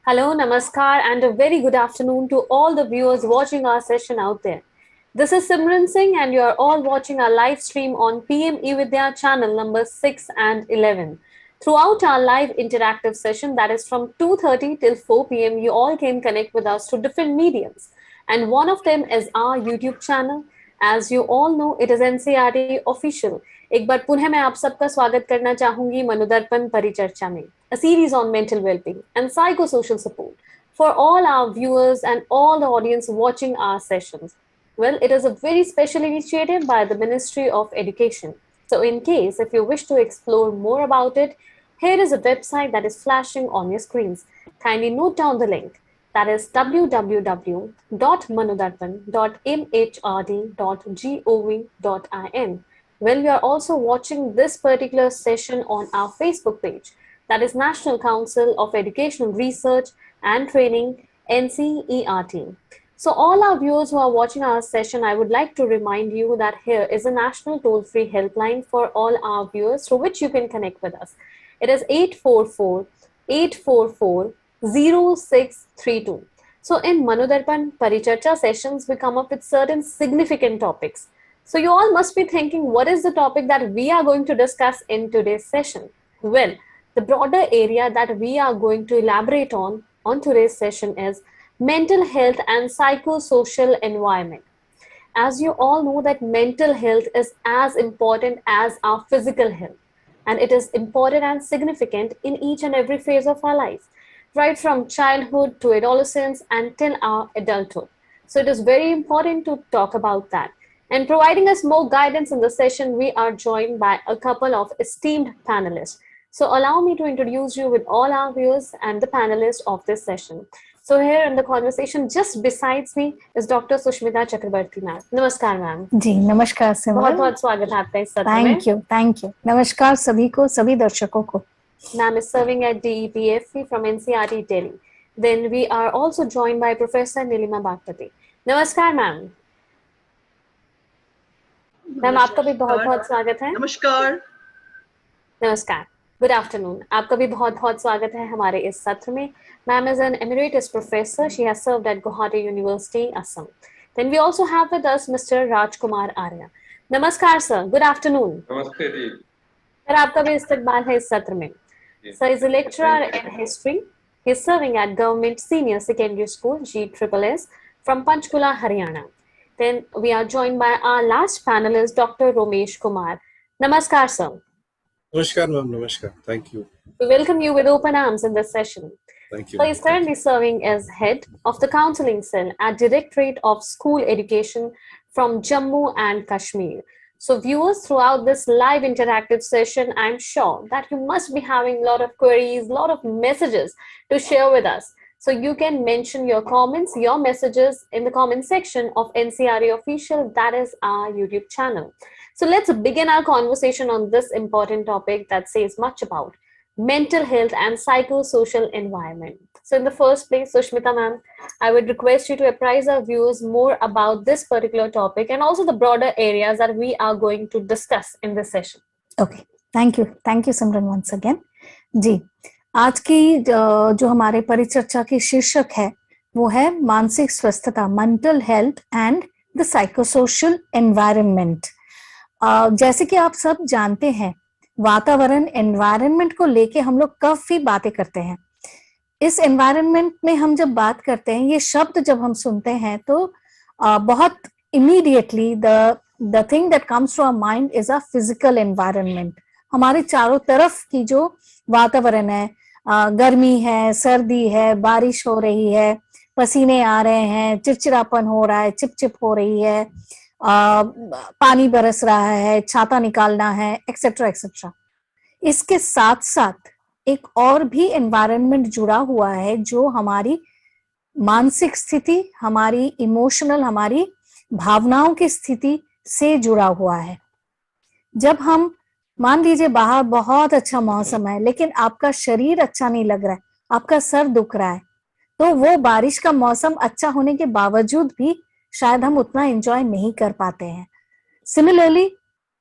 Hello, Namaskar, and a very good afternoon to all the viewers watching our session out there. This is Simran Singh, and you are all watching our live stream on PMeVIDYA channel number 6 and 11. Throughout our live interactive session, that is from 2:30 till 4 p.m., you all can connect with us through different mediums. And one of them is our YouTube channel. As you all know, it is NCRT official. एक बार पुनः मैं आप सबका स्वागत करना चाहूंगी मनोदर्पण परिचर्चा में, a series on mental well-being and psychosocial support for all our viewers and all the audience watching our sessions. Well, it is a very special initiative by the Ministry of Education. So in case if you wish to explore more about it, here is a website that is flashing on your screens. Kindly note down the link. That is www.manodarpan.mhrd.gov.in. Well, we are also watching this particular session on our Facebook page, that is National Council of Educational Research and Training, NCERT. So all our viewers who are watching our session, I would like to remind you that here is a national toll-free helpline for all our viewers through which you can connect with us. It is 844-844-0632. So in Manodarpan Paricharcha sessions, we come up with certain significant topics. So you all must be thinking, what is the topic that we are going to discuss in today's session? Well, the broader area that we are going to elaborate on today's session is mental health and psychosocial environment. As you all know that mental health is as important as our physical health, and it is important and significant in each and every phase of our life, right from childhood to adolescence until our adulthood. So it is very important to talk about that. And providing us more guidance in the session, we are joined by a couple of esteemed panelists. So allow me to introduce you with all our viewers and the panelists of this session. So here in the conversation, just besides me is Dr. Sushmita Chakrabarti ma'am. Namaskar ma'am. जी नमस्कार सिमरन, बहुत बहुत स्वागत है आपका इस सत्र में. Thank you. नमस्कार सभी को, सभी दर्शकों को. Ma'am is serving at DEPFP from NCRT Delhi. Then we are also joined by Professor Nilima Bagpati. Namaskar ma'am. Ma'am आपका भी बहुत बहुत स्वागत है. नमस्कार. नमस्कार. Good afternoon. आपका भी बहुत बहुत स्वागत है हमारे इस सत्र में. Ma'am is an emeritus professor. She has served at Guwahati University, Assam. Then we also have with us Mr. Rajkumar Arya. नमस्कार sir. Good afternoon. नमस्ते जी. सर आपका भी इस्तकबाल है इस सत्र में. Sir is a lecturer in history. He is serving at Government Senior Secondary School GSSS from Panchkula, Haryana. Then we are joined by our last panelist, Dr. Romesh Kumar. Namaskar, sir. Namaskar, ma'am. Namaskar. Thank you. We welcome you with open arms in this session. Thank you. So he's currently serving as head of the counseling cell at Directorate of School Education from Jammu and Kashmir. So viewers, throughout this live interactive session, I'm sure that you must be having a lot of queries, a lot of messages to share with us. So you can mention your comments, your messages in the comment section of NCRT Official, that is our YouTube channel. So let's begin our conversation on this important topic that says much about mental health and psychosocial environment. So in the first place, Sushmita ma'am, I would request you to apprise our viewers more about this particular topic and also the broader areas that we are going to discuss in this session. Okay, thank you Simran once again. जी, आज की जो हमारे परिचर्चा की शीर्षक है वो है मानसिक स्वस्थता, mental health and the psychosocial environment. जैसे कि आप सब जानते हैं, वातावरण, एनवायरनमेंट को लेके हम लोग काफी बातें करते हैं. इस एनवायरनमेंट में हम जब बात करते हैं, ये शब्द जब हम सुनते हैं तो बहुत immediately the thing that comes to our mind is a physical environment. हमारे चारों तरफ की जो वातावरण है, गर्मी है, सर्दी है, बारिश हो रही है, पसीने आ रहे हैं, चिड़चिड़ापन हो रहा है, चिपचिप हो रही है, पानी बरस रहा है, छाता निकालना है, एक्सेट्रा एक्सेट्रा. इसके साथ साथ एक और भी एनवायरनमेंट जुड़ा हुआ है जो हमारी मानसिक स्थिति, हमारी इमोशनल, हमारी भावनाओं की स्थिति से जुड़ा हुआ है. जब हम मान लीजिए बाहर बहुत अच्छा मौसम है लेकिन आपका शरीर अच्छा नहीं लग रहा है, आपका सर दुख रहा है, तो वो बारिश का मौसम अच्छा होने के बावजूद भी शायद हम उतना एंजॉय नहीं कर पाते हैं. Similarly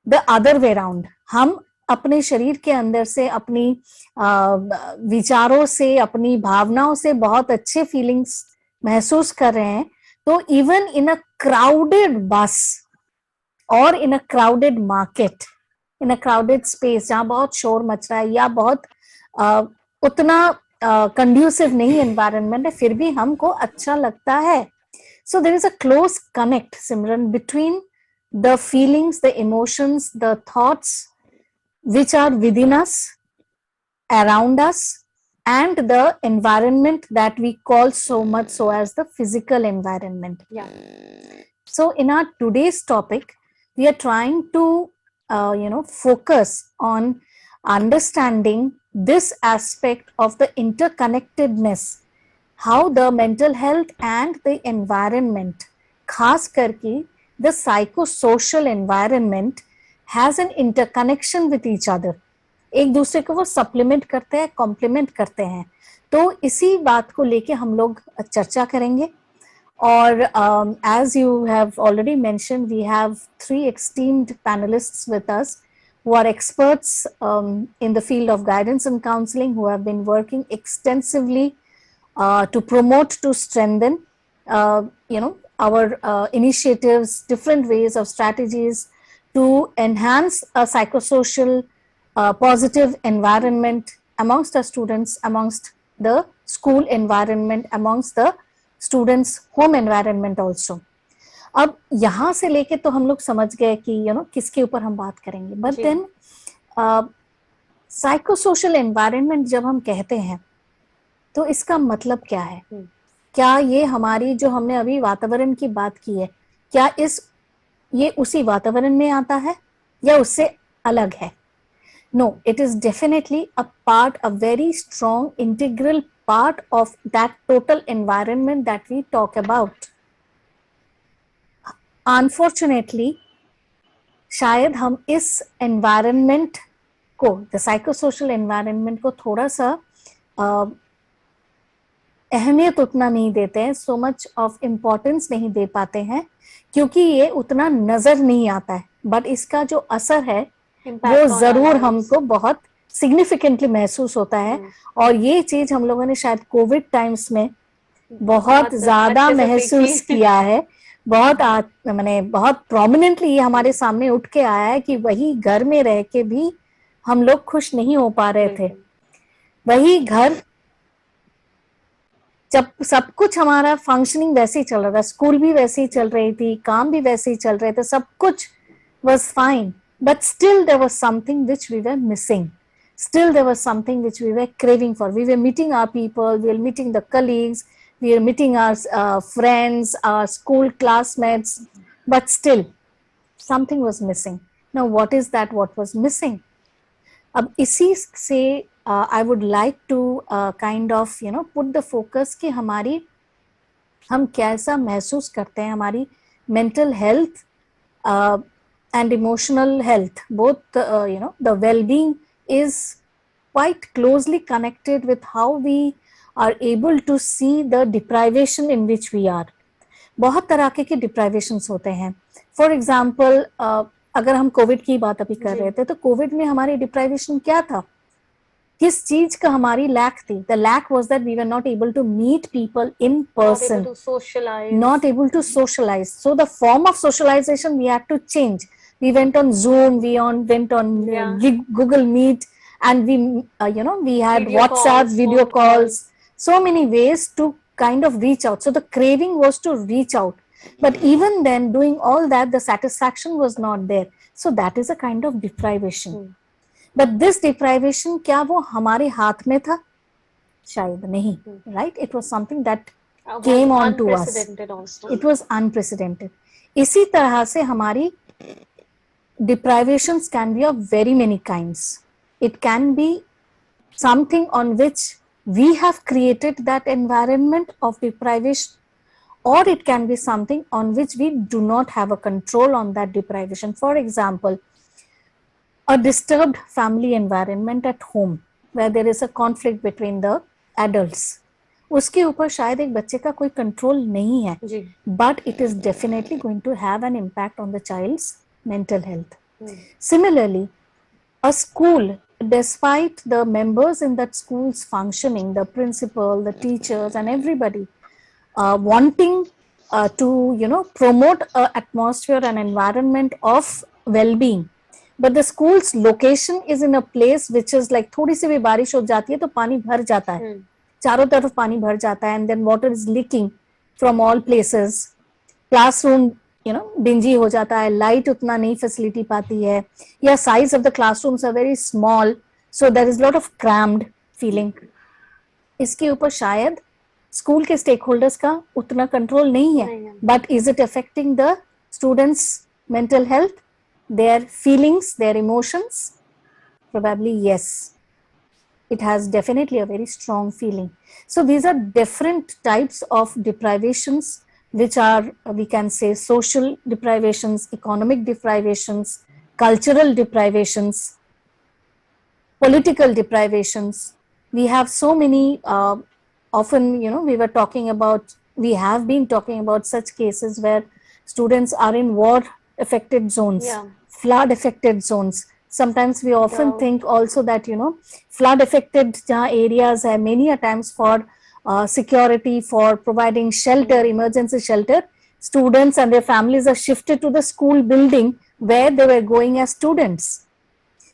the other way round, हम अपने शरीर के अंदर से, अपनी विचारों से, अपनी भावनाओं से बहुत अच्छे फीलिंग्स महसूस कर रहे हैं, तो even in a crowded bus और in a crowded market, in a crowded space जहां बहुत शोर मच रहा है या बहुत उतना कंड्यूसिव नहीं एनवायरनमेंट है, फिर भी हमको अच्छा लगता है. So there is a close connect, Simran, between the feelings, the emotions, the thoughts which are within us, around us, and the environment that we call so much so as the physical environment. Yeah. So in our today's topic, we are trying to focus on understanding this aspect of the interconnectedness, how the mental health and the environment, खास करके the psychosocial environment, has an interconnection with each other. एक दूसरे को वो supplement करते हैं, complement करते हैं. तो इसी बात को लेके हम लोग चर्चा करेंगे. और as you have already mentioned, we have 3 esteemed panelists with us who are experts in the field of guidance and counseling, who have been working extensively to promote, to strengthen, our initiatives, different ways of strategies to enhance a psychosocial positive environment amongst the students, amongst the school environment, amongst the students' home environment also. अब यहाँ से लेके तो हम लोग समझ गए कि किसके ऊपर हम बात करेंगे, बट देन साइकोसोशल एनवायरनमेंट जब हम कहते हैं तो इसका मतलब क्या है? क्या ये हमारी, जो हमने अभी वातावरण की बात की है, क्या ये उसी वातावरण में आता है या उससे अलग है? No, it is definitely a part, a very strong integral part of that total environment that we talk about. Unfortunately, शायद हम इस environment को, the psychosocial environment को थोड़ा सा अहमियत उतना नहीं देते हैं, so much of importance नहीं दे पाते हैं, क्योंकि ये उतना नजर नहीं आता है, बट इसका जो असर है वो जरूर हमको बहुत सिग्निफिकेंटली महसूस होता है. और ये चीज हम लोगों ने शायद कोविड टाइम्स में बहुत ज्यादा महसूस किया है. बहुत प्रोमिनेंटली ये हमारे सामने उठ के आया है कि वही घर में रह के भी हम लोग खुश नहीं हो पा रहे थे. वही घर, जब सब कुछ हमारा फंक्शनिंग वैसे ही चल रहा था, स्कूल भी वैसे ही चल रही थी, काम भी वैसे ही चल रहे थे, सब कुछ was fine, but still there was something which we were missing. Still there was something which we were craving for. We were meeting our people, we were meeting the colleagues, we were meeting our friends, our school classmates, but still something was missing. Now what is that what was missing? अब इसी से I would like to kind of put the focus कि हम कैसा महसूस करते हैं, हमारी mental health and emotional health, both the well-being is quite closely connected with how we are able to see the deprivation in which we are. बहुत तरह के deprivations होते हैं. For example, अगर हम कोविड की बात अभी कर रहे थे, तो कोविड में हमारी डिप्राइवेशन क्या था? किस चीज का हमारी लैक थी? The lack was that we were not able to meet people in person, not able to socialize. So the form of socialization we had to change. We went on Zoom, went on Google Meet, and we had WhatsApp, video calls, so many ways to kind of reach out. So the craving was to reach out. But even then, doing all that, the satisfaction was not there. So that is a kind of deprivation. But this deprivation, क्या वो हमारे हाथ में था? शायद नहीं, right? It was something that came on to us. It was unprecedented. इसी तरह से हमारी deprivations can be of very many kinds. It can be something on which we have created that environment of deprivation, or it can be something on which we do not have a control on that deprivation. For example, a disturbed family environment at home where there is a conflict between the adults. उसके ऊपर शायद एक बच्चे का कोई control नहीं है, but it is definitely going to have an impact on the child's mental health. Similarly, a school, despite the members in that school's functioning, the principal, the teachers, and everybody wanting to, promote an atmosphere and environment of well-being, but the school's location is in a place which is like थोड़ी सी भी बारिश हो जाती है तो पानी भर जाता है, चारों तरफ पानी भर जाता है, and then water is leaking from all places. Classroom dingy हो जाता है, लाइट उतना नहीं फैसिलिटी पाती है, या size of the classrooms are very small, so there is lot of crammed feeling. इसके ऊपर शायद स्कूल के स्टेक होल्डर्स का उतना कंट्रोल नहीं है, but is it affecting the students mental health, their feelings, their emotions? Probably yes. It has definitely a very strong feeling. So these are different types of deprivations, which are, we can say, social deprivations, economic deprivations, cultural deprivations, political deprivations. We have so many, often, we have been talking about such cases where students are in war affected zones, flood affected zones. Sometimes we often think also that, flood affected areas have many a times for security, for providing shelter, emergency shelter, students and their families are shifted to the school building where they were going as students.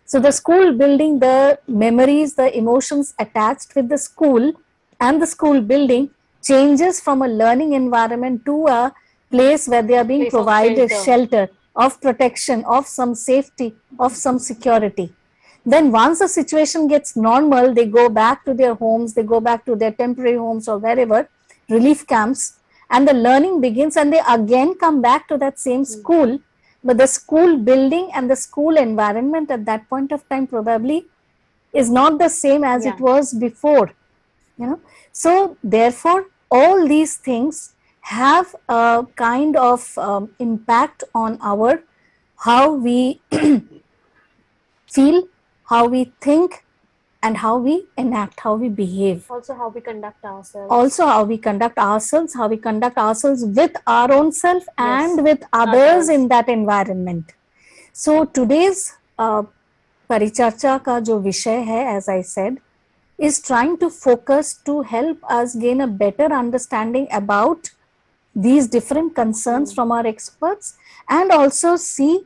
So the school building, the memories, the emotions attached with the school and the school building changes from a learning environment to a place where they are being provided shelter, of protection, of some safety, of some security. Then once the situation gets normal, they go back to their homes, they go back to their temporary homes or wherever, relief camps, and the learning begins, and they again come back to that same school. But the school building and the school environment at that point of time probably is not the same as it was before. So therefore, all these things have a kind of impact on our how we feel, how we think, and how we enact, how we behave. Also how we conduct ourselves. Also how we conduct ourselves, how we conduct ourselves with our own self and with others in that environment. So today's Paricharcha ka jo vishay hai, as I said, is trying to focus to help us gain a better understanding about these different concerns from our experts, and also see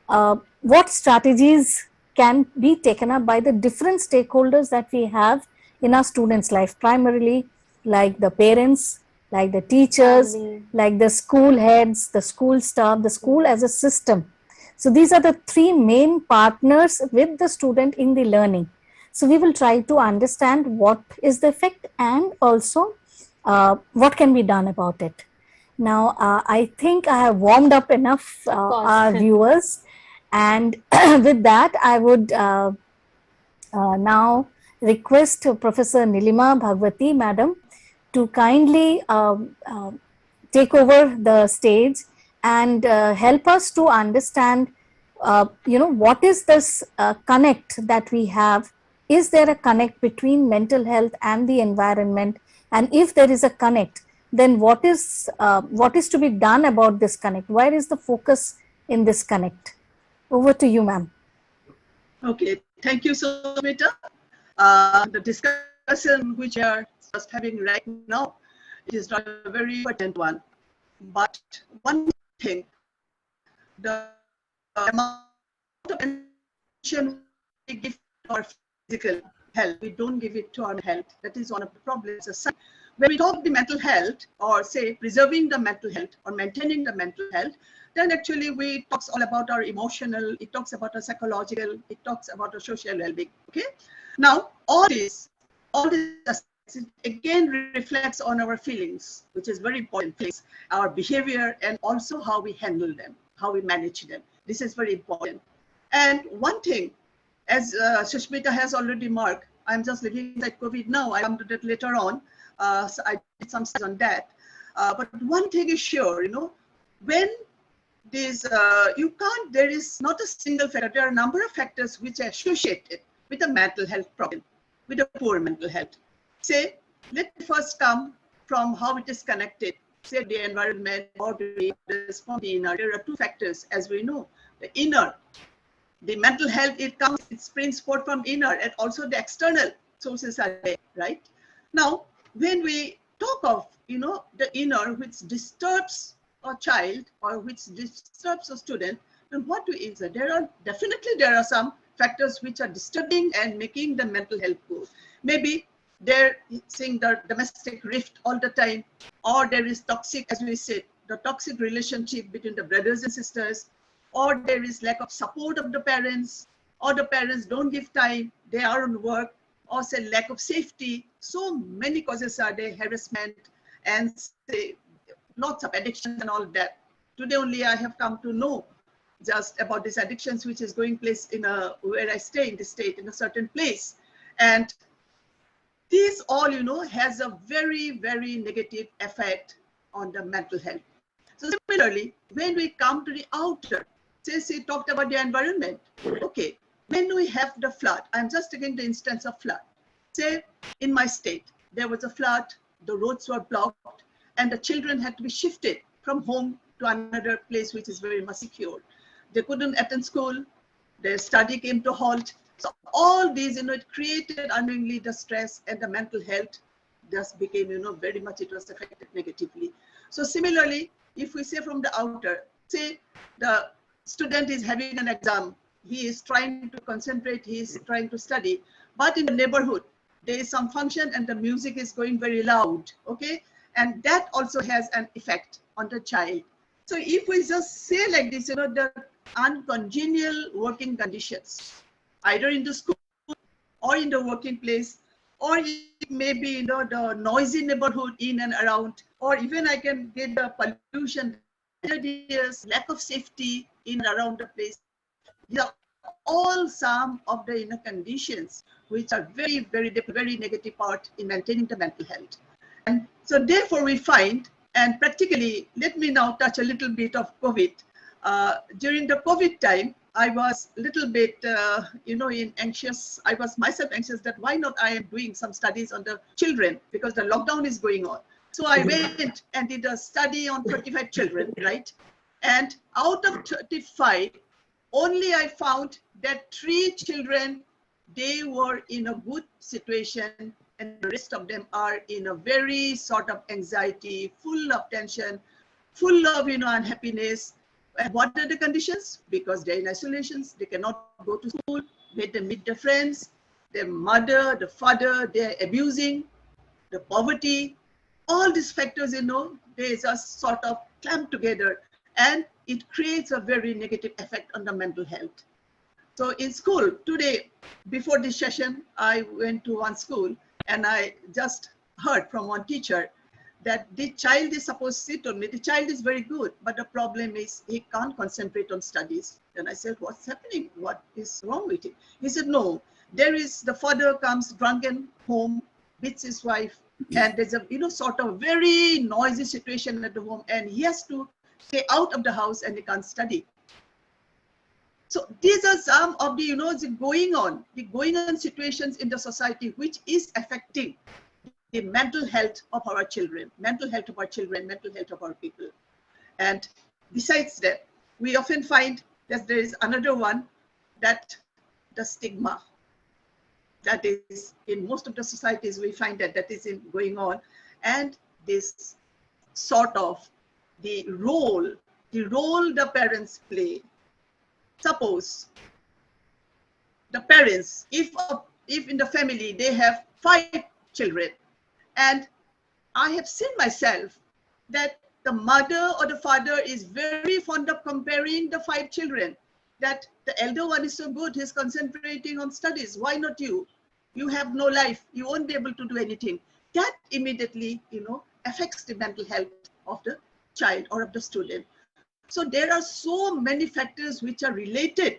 what strategies can be taken up by the different stakeholders that we have in our students' life, primarily like the parents, like the teachers, like the school heads, the school staff, the school as a system. So these are the three main partners with the student in the learning. So we will try to understand what is the effect and also what can be done about it. Now, I think I have warmed up enough our viewers, and with that, I would now request Professor Nilima Bhagwati, Madam, to kindly take over the stage and help us to understand, what is this connect that we have? Is there a connect between mental health and the environment? And if there is a connect, then what is to be done about this connect? Where is the focus in this connect? Over to you, ma'am. Okay, thank you so much, Mita. The discussion which we are just having right now is not a very important one. But one thing, the amount of attention we give to our physical health, we don't give it to our health. That is one of the problems. When we talk the mental health, or say preserving the mental health or maintaining the mental health, then actually we talks all about our emotional, it talks about our psychological, it talks about our social well-being. Okay. Now all this again reflects on our feelings, which is very important things, our behavior, and also how we handle them, how we manage them. This is very important. And one thing, as Sushmita has already marked, I'm just living like COVID now. I come to that later on. So I did some studies on that. But one thing is sure, when this, there is not a single factor. There are a number of factors which are associated with a mental health problem, with a poor mental health. Say, let me first come from how it is connected. Say the environment or the response the inner. There are two factors, as we know. The inner, The mental health, it springs forth from inner, and also the external sources are there, right? Now, when we talk of, the inner, which disturbs a child or which disturbs a student, then what do is it? There are some factors which are disturbing and making the mental health go. Maybe they're seeing the domestic rift all the time, or there is toxic, as we said, the toxic relationship between the brothers and sisters, or there is lack of support of the parents, or the parents don't give time, they are on work, or say lack of safety. So many causes are there, harassment, and say lots of addictions and all that. Today only I have come to know just about these addictions which is going place in where I stay in the state, in a certain place. And these all, has a very, very negative effect on the mental health. So similarly, when we come to the outer, say talked about the environment. Okay, when we have the flood, I'm just taking the instance of flood. Say in my state, there was a flood, the roads were blocked, and the children had to be shifted from home to another place which is very much secure. They couldn't attend school, their study came to halt. So all these, it created unknowingly the stress, and the mental health just became, very much, it was affected negatively. So similarly, if we say from the outer, say the student is having an exam, he is trying to concentrate, he is trying to study, but in the neighborhood, there is some function and the music is going very loud, okay? And that also has an effect on the child. So if we just say like this, the uncongenial working conditions, either in the school or in the working place, or maybe, the noisy neighborhood in and around, or even I can get the pollution, lack of safety in and around the place. These are all some of the inner conditions which are very, very, very negative part in maintaining the mental health. And so therefore we find, and practically, let me now touch a little bit of COVID. During the COVID time, I was a little bit, anxious. I was myself anxious that why not I am doing some studies on the children, because the lockdown is going on. So I went and did a study on 35 children, right? And out of 35, only I found that 3 children, they were in a good situation, and the rest of them are in a very sort of anxiety, full of tension, full of, unhappiness. And what are the conditions? Because they're in isolations, they cannot go to school, they meet their friends, their mother, the father, they're abusing, the poverty, all these factors, they just sort of clamp together, and it creates a very negative effect on the mental health. So in school today, before this session, I went to one school and I just heard from one teacher that the child is supposed to sit on me. The child is very good, but the problem is he can't concentrate on studies. And I said, what's happening? What is wrong with him? He said, no, the father comes drunken home, beats his wife, and there's a, sort of very noisy situation at the home, and he has to stay out of the house and he can't study. So these are some of the, the going on situations in the society which is affecting the mental health of our children, mental health of our people. And besides that, we often find that there is another one, that the stigma. That is, in most of the societies, we find that is going on. And this sort of the role the parents play. Suppose the parents, if in the family they have 5 children, and I have seen myself that the mother or the father is very fond of comparing the 5 children, that the elder one is so good, he's concentrating on studies, why not you? You have no life, you won't be able to do anything. That immediately, affects the mental health of the child or of the student. So there are so many factors which are related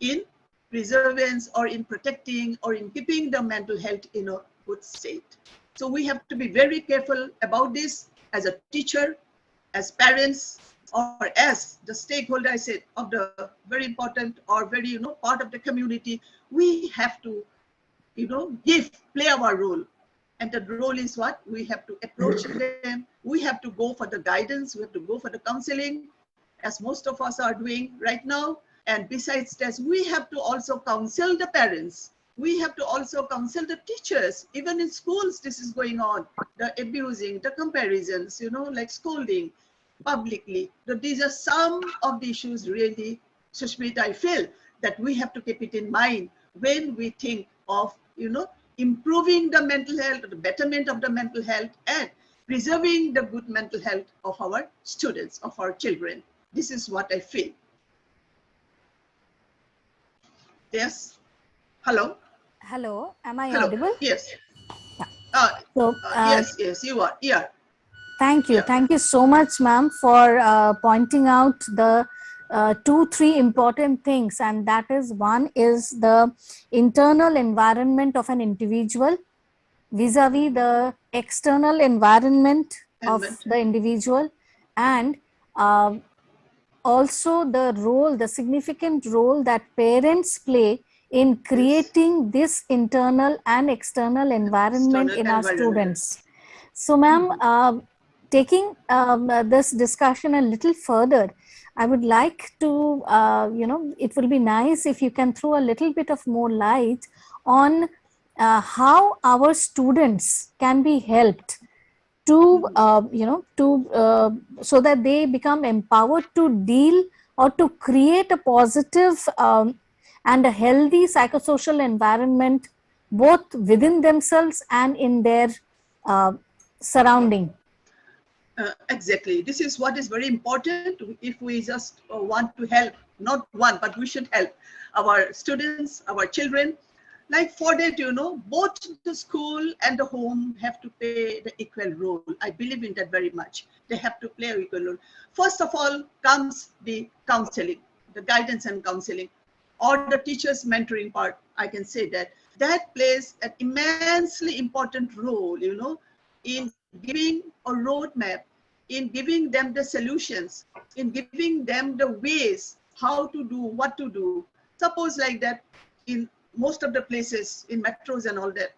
in preservance or in protecting or in keeping the mental health in a good state. So we have to be very careful about this as a teacher, as parents, or as the stakeholder, I said, of the very important or very, part of the community. We have to, play our role. And the role is what? We have to approach them. We have to go for the guidance. We have to go for the counseling, as most of us are doing right now. And besides that, we have to also counsel the parents. We have to also counsel the teachers. Even in schools, this is going on. The abusing, the comparisons, like scolding publicly. These are some of the issues really, Sushmita, I feel that we have to keep it in mind when we think of, improving the mental health, the betterment of the mental health, and preserving the good mental health of our students, of our children. This is what I feel. Yes. Hello. Hello, am I Hello. audible? Yes. Yeah. So, Yes, you are. Yeah. thank you. Yeah. Thank you so much, ma'am, for pointing out the 2-3 important things. And that is, one is the internal environment of an individual vis-a-vis the external environment of the individual, and also the role, the significant role that parents play in creating this internal and external environment in our students. So, ma'am, taking this discussion a little further, I would like to, it will be nice if you can throw a little bit of more light on how our students can be helped to, so that they become empowered to deal or to create a positive and a healthy psychosocial environment, both within themselves and in their surrounding. Exactly. This is what is very important. If we just want to help, not one, but we should help our students, our children. Like for that, both the school and the home have to play the equal role. I believe in that very much. They have to play an equal role. First of all comes the counseling, the guidance and counseling, or the teacher's mentoring part. I can say that plays an immensely important role, in giving a roadmap, in giving them the solutions, in giving them the ways how to do, what to do. Suppose like that, in most of the places, in metros and all that,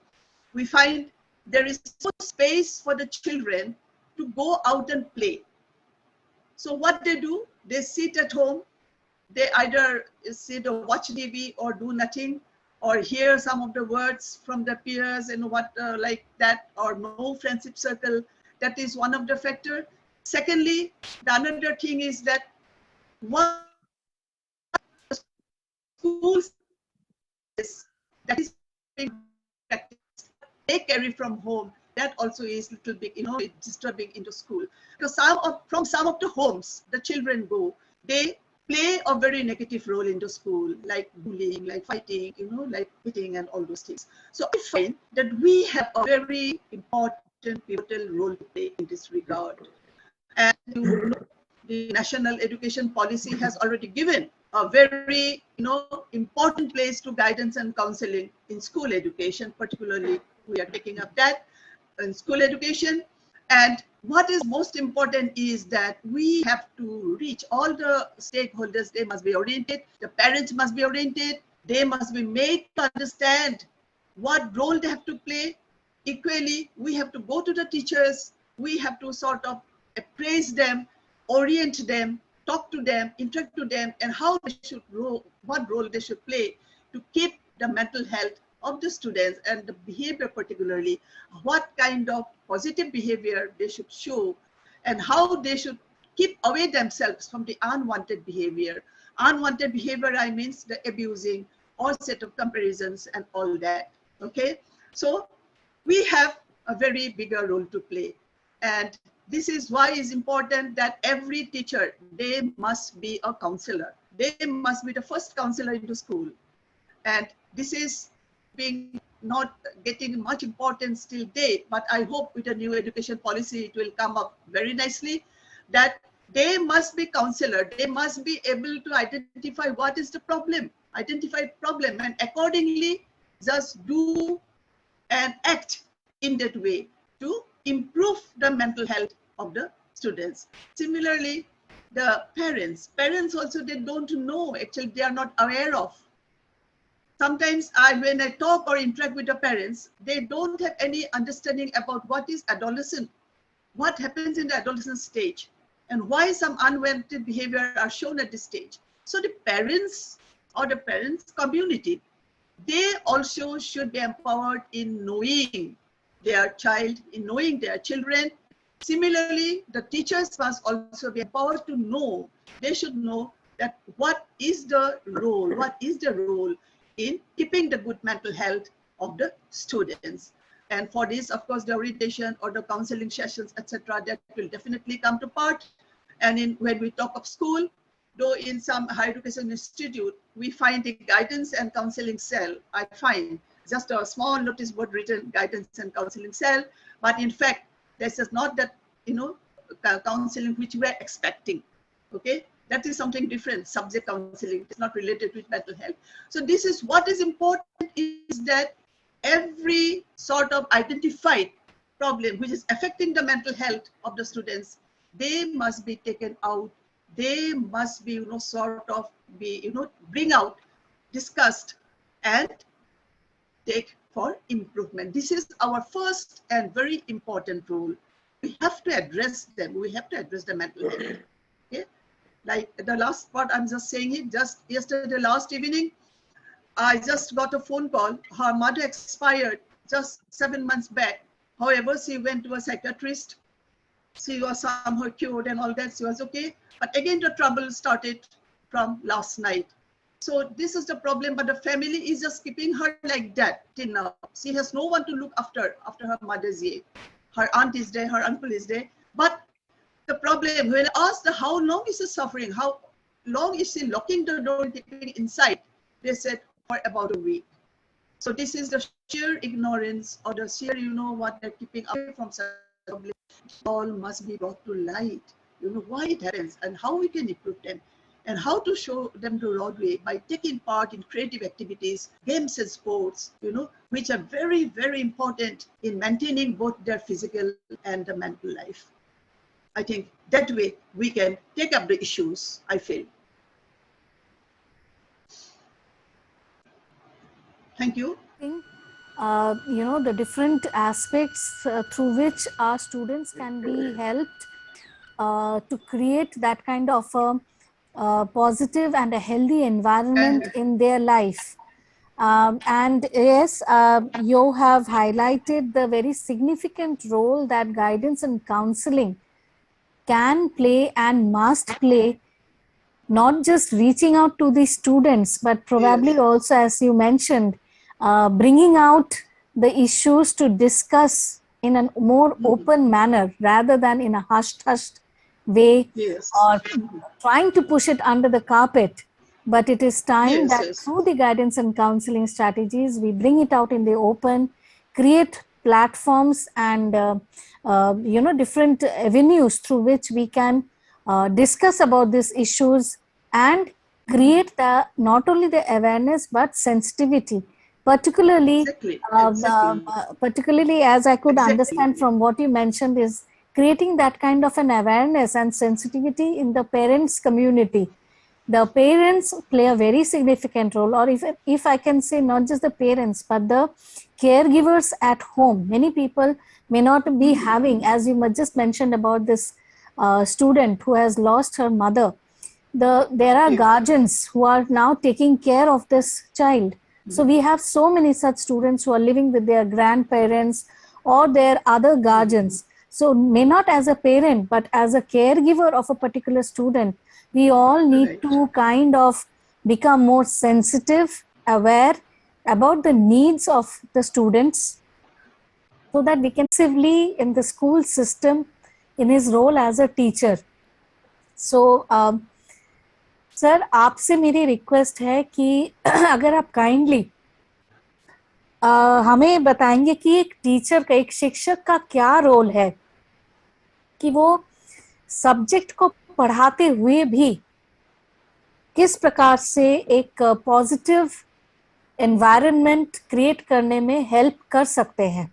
we find there is no space for the children to go out and play. So what they do, they sit at home, they either sit or watch TV or do nothing, or hear some of the words from the peers and like that, or no friendship circle. That is one of the factors. Secondly, the another thing is that one schools that is being practiced, they carry from home, that also is little bit, disturbing into school. Because from some of the homes, the children go, they play a very negative role into school, like bullying, like fighting, like hitting and all those things. So I find that we have a very important, pivotal role to play in this regard. And the National Education Policy has already given a very, important place to guidance and counseling in school education. Particularly, we are taking up that in school education. And what is most important is that we have to reach all the stakeholders. They must be oriented. The parents must be oriented. They must be made to understand what role they have to play. Equally, we have to go to the teachers. We have to sort of appraise them, orient them, talk to them, interact to them, and how they should what role they should play to keep the mental health of the students and the behavior, particularly what kind of positive behavior they should show, and how they should keep away themselves from the unwanted behavior. Unwanted behavior, I mean the abusing, all set of comparisons and all that. Okay, so we have a very bigger role to play, and this is why it's important that every teacher, they must be a counselor. They must be the first counselor into school. And this is being not getting much importance till date, but I hope with the new education policy, it will come up very nicely, that they must be counselor. They must be able to identify what is the problem, and accordingly just do and act in that way to improve the mental health of the students. Similarly, the parents also, they don't know, actually they are not aware of. Sometimes when I talk or interact with the parents, they don't have any understanding about what is adolescent, what happens in the adolescent stage, and why some unwanted behavior are shown at this stage. So the parents or the parents community, they also should be empowered in knowing their child, in knowing their children. Similarly, the teachers must also be empowered to know, they should know that what is the role in keeping the good mental health of the students. And for this, of course, the orientation or the counseling sessions, etc., that will definitely come to part. And when we talk of school, though in some higher education institute, we find the guidance and counseling cell, I find just a small notice board written guidance and counseling cell, but in fact, this is not that, counseling which we are expecting, okay? That is something different, subject counseling, it's not related with mental health. So this is what is important, is that every sort of identified problem which is affecting the mental health of the students, they must be taken out. They must be, bring out, discussed, and take for improvement. This is our first and very important role. We have to address them. We have to address the mental health. Okay? Like the last part, I'm just saying it. Just yesterday, last evening, I just got a phone call. Her mother expired just 7 months back. However, she went to a psychiatrist. She was somehow cured and all that. She was okay. But again, the trouble started from last night. So this is the problem, but the family is just keeping her like that till now. She has no one to look after her mother's day. Her aunt is there, her uncle is there. But the problem, when asked how long is she suffering, how long is she locking the door and keeping inside, they said for about a week. So this is the sheer ignorance or the sheer, what they're keeping away from such problem. All must be brought to light, why it happens and how we can improve them, and how to show them the roadway by taking part in creative activities, games and sports, which are very, very important in maintaining both their physical and the mental life. I think that way we can take up the issues, I feel. Thank you. The different aspects through which our students can be helped to create that kind of positive and a healthy environment in their life. And yes, you have highlighted the very significant role that guidance and counseling can play and must play, not just reaching out to the students, but probably also, as you mentioned, bringing out the issues to discuss in a more open manner rather than in a hushed way, or trying to push it under the carpet. But it is time that through the guidance and counseling strategies, we bring it out in the open, create platforms and different avenues through which we can discuss about these issues and create not only the awareness but sensitivity, particularly particularly as I could understand from what you mentioned, is creating that kind of an awareness and sensitivity in the parents community. The parents play a very significant role, or if I can say not just the parents but the caregivers at home. Many people may not be having, as you just mentioned about this student who has lost her mother. There are guardians who are now taking care of this child. So we have so many such students who are living with their grandparents or their other guardians. So may not as a parent, but as a caregiver of a particular student, we all need to kind of become more sensitive, aware about the needs of the students, so that we can actively in the school system in his role as a teacher. So sir, आपसे मेरी request है कि अगर आप kindly हमें बताएंगे कि एक टीचर का, एक शिक्षक का क्या रोल है कि वो सब्जेक्ट को पढ़ाते हुए भी किस प्रकार से एक पॉजिटिव एनवायरनमेंट क्रिएट करने में हेल्प कर सकते हैं.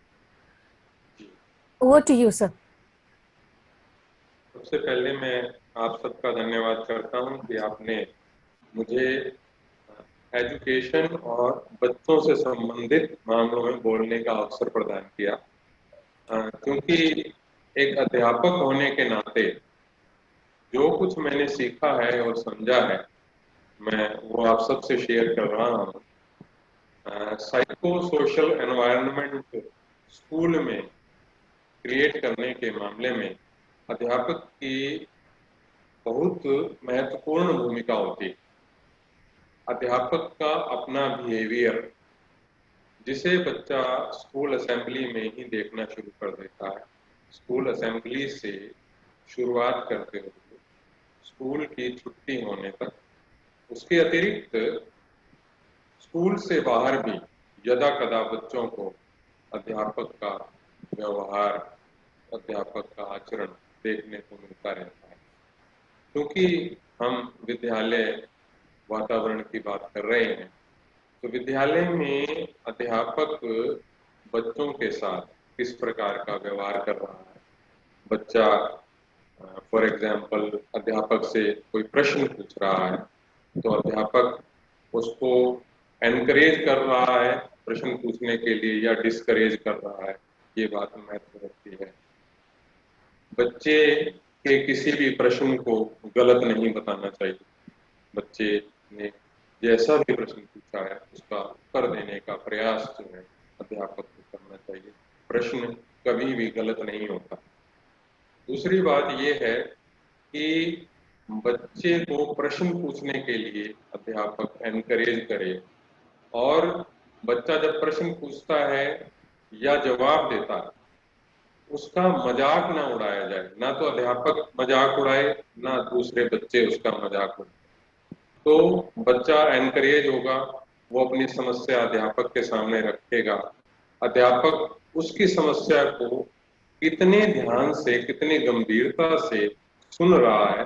Over to you sir. सबसे पहले मैं आप सबका धन्यवाद करता हूं कि आपने मुझे एजुकेशन और बच्चों से संबंधित मामलों में बोलने का अवसर प्रदान किया, क्योंकि एक अध्यापक होने के नाते जो कुछ मैंने सीखा है और समझा है मैं वो आप सबसे शेयर कर रहा हूँ। साइको सोशल एनवायरनमेंट स्कूल में क्रिएट करने के मामले में अध्यापक की बहुत महत्वपूर्ण भूमिका होती है। अध्यापक का अपना बिहेवियर, जिसे बच्चा स्कूल असेंबली में ही देखना शुरू कर देता है, स्कूल असेंबली से शुरुआत करते हुए स्कूल की छुट्टी होने तक, उसके अतिरिक्त स्कूल से बाहर भी यदा कदा बच्चों को अध्यापक का व्यवहार, अध्यापक का आचरण देखने को मिलता रहता है। क्योंकि हम विद्यालय वातावरण की बात कर रहे हैं, तो विद्यालय में अध्यापक बच्चों के साथ किस प्रकार का व्यवहार कर रहा है। बच्चा फॉर एग्जाम्पल अध्यापक से कोई प्रश्न पूछ रहा है, तो अध्यापक उसको एनकरेज कर रहा है प्रश्न पूछने के लिए या डिस्करेज कर रहा है, ये बात महत्व रखती है। बच्चे के किसी भी प्रश्न को गलत नहीं बताना चाहिए। बच्चे ने जैसा भी प्रश्न पूछा है उसका उत्तर देने का प्रयास जो है अध्यापक को करना चाहिए। प्रश्न कभी भी गलत नहीं होता। दूसरी बात यह है कि बच्चे को प्रश्न पूछने के लिए अध्यापक एनकरेज करे, और बच्चा जब प्रश्न पूछता है या जवाब देता है उसका मजाक ना उड़ाया जाए। ना तो अध्यापक मजाक उड़ाए, ना दूसरे बच्चे उसका मजाक उड़ाए। तो बच्चा एनकरेज होगा, वो अपनी समस्या अध्यापक के सामने रखेगा। अध्यापक उसकी समस्या को कितने ध्यान से, कितनी गंभीरता से सुन रहा है,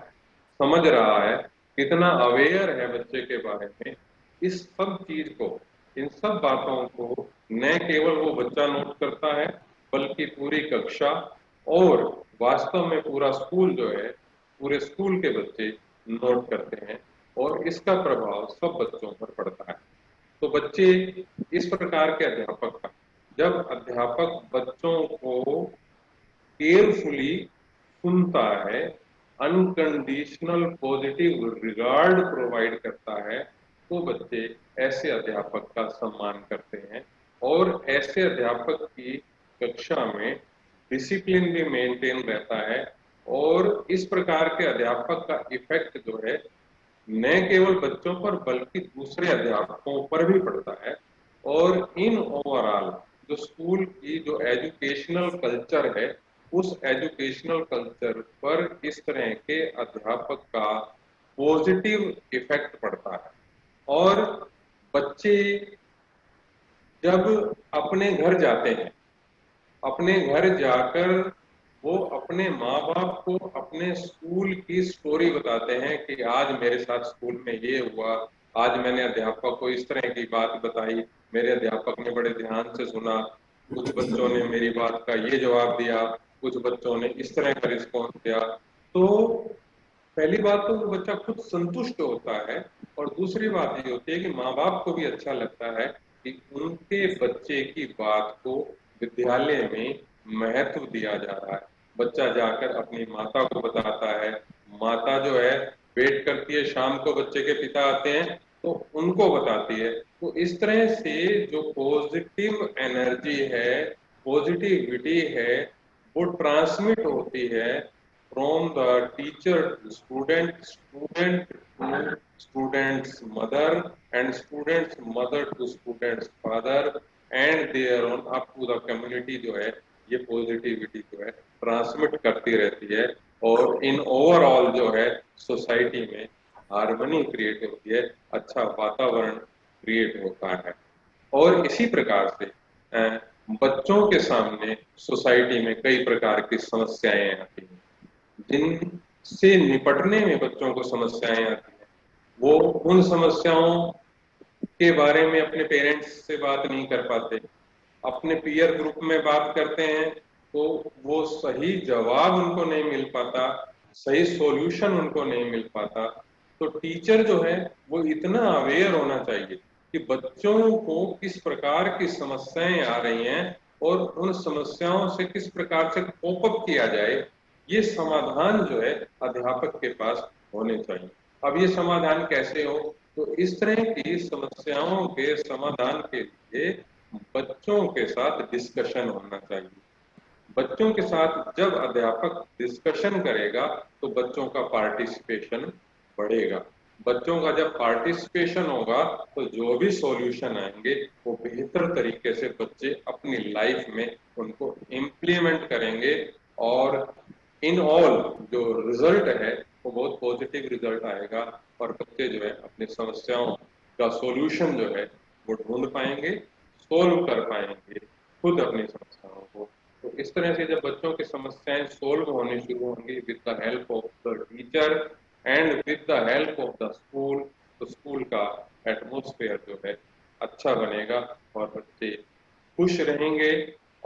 समझ रहा है, कितना अवेयर है बच्चे के बारे में, इस सब चीज को, इन सब बातों को न केवल वो बच्चा नोट करता है, बल्कि पूरी कक्षा और वास्तव में पूरा स्कूल जो है, पूरे स्कूल के बच्चे नोट करते हैं, और इसका प्रभाव सब बच्चों पर पड़ता है। तो बच्चे इस प्रकार के अध्यापक का, जब अध्यापक बच्चों को केयरफुली सुनता है, अनकंडीशनल पॉजिटिव रिगार्ड प्रोवाइड करता है, तो बच्चे ऐसे अध्यापक का सम्मान करते हैं, और ऐसे अध्यापक की कक्षा में डिसिप्लिन भी मेंटेन रहता है, और इस प्रकार के अध्यापक का इफेक्ट जो है न केवल बच्चों पर बल्कि दूसरे अध्यापकों पर भी पड़ता है। और इन ओवरऑल जो स्कूल की जो एजुकेशनल कल्चर है, उस एजुकेशनल कल्चर पर इस तरह के अध्यापक का पॉजिटिव इफेक्ट पड़ता है। और बच्चे जब अपने घर जाते हैं, अपने घर जाकर वो अपने माँ बाप को अपने स्कूल की स्टोरी बताते हैं कि आज मेरे साथ स्कूल में ये हुआ, आज मैंने अध्यापक को इस तरह की बात बताई, मेरे अध्यापक ने बड़े ध्यान से सुना, कुछ बच्चों ने मेरी बात का ये जवाब दिया, कुछ बच्चों ने इस तरह का रिस्पॉन्स दिया। तो पहली बात तो वो बच्चा खुद संतुष्ट होता है, और दूसरी बात ये होती है कि माँ बाप को भी अच्छा लगता है कि उनके बच्चे की बात को विद्यालय में महत्व दिया जा रहा है। बच्चा जाकर अपनी माता को बताता है, माता जो है वेट करती है, शाम को बच्चे के पिता आते हैं तो उनको बताती है। तो इस तरह से जो पॉजिटिव एनर्जी है, पॉजिटिविटी है, वो ट्रांसमिट होती है from the teacher to student, student to student's mother, and student's mother to student's father, and their on up to the community जो है, ये पॉजिटिविटी जो है ट्रांसमिट करती रहती है, और इन ओवरऑल जो है सोसाइटी में हार्मनी क्रिएट होती है, अच्छा वातावरण क्रिएट होता है। और इसी प्रकार से बच्चों के सामने सोसाइटी में कई प्रकार की समस्याएं आती हैं, जिनसे निपटने में बच्चों को समस्याएं आती हैं। वो उन समस्याओं के बारे में अपने पेरेंट्स से बात नहीं कर पाते, अपने पीयर ग्रुप में बात करते हैं तो वो सही जवाब उनको नहीं मिल पाता, सही सॉल्यूशन उनको नहीं मिल पाता। तो टीचर जो है वो इतना अवेयर होना चाहिए कि बच्चों को किस प्रकार की समस्याएं आ रही हैं और उन समस्याओं से किस प्रकार से कोप अप किया जाए, ये समाधान जो है अध्यापक के पास होने चाहिए। अब ये समाधान कैसे हो, तो इस तरह की समस्याओं के समाधान के लिए बच्चों के साथ डिस्कशन होना चाहिए। बच्चों के साथ जब अध्यापक डिस्कशन करेगा तो बच्चों का पार्टिसिपेशन बढ़ेगा। बच्चों का जब पार्टिसिपेशन होगा तो जो भी सॉल्यूशन आएंगे वो बेहतर तरीके से बच्चे अपनी लाइफ में उनको इम्प्लीमेंट करेंगे और इन ऑल जो रिजल्ट है वो बहुत पॉजिटिव रिजल्ट आएगा और बच्चे जो है अपनी समस्याओं का सॉल्यूशन जो है वो ढूंढ पाएंगे, सोल्व कर पाएंगे खुद अपनी समस्याओं को। तो इस तरह से जब बच्चों की समस्याएं सोल्व होनी शुरू होंगी with the help of the teacher and with the help of the school, तो स्कूल का एटमॉस्फेयर जो है अच्छा बनेगा और बच्चे खुश रहेंगे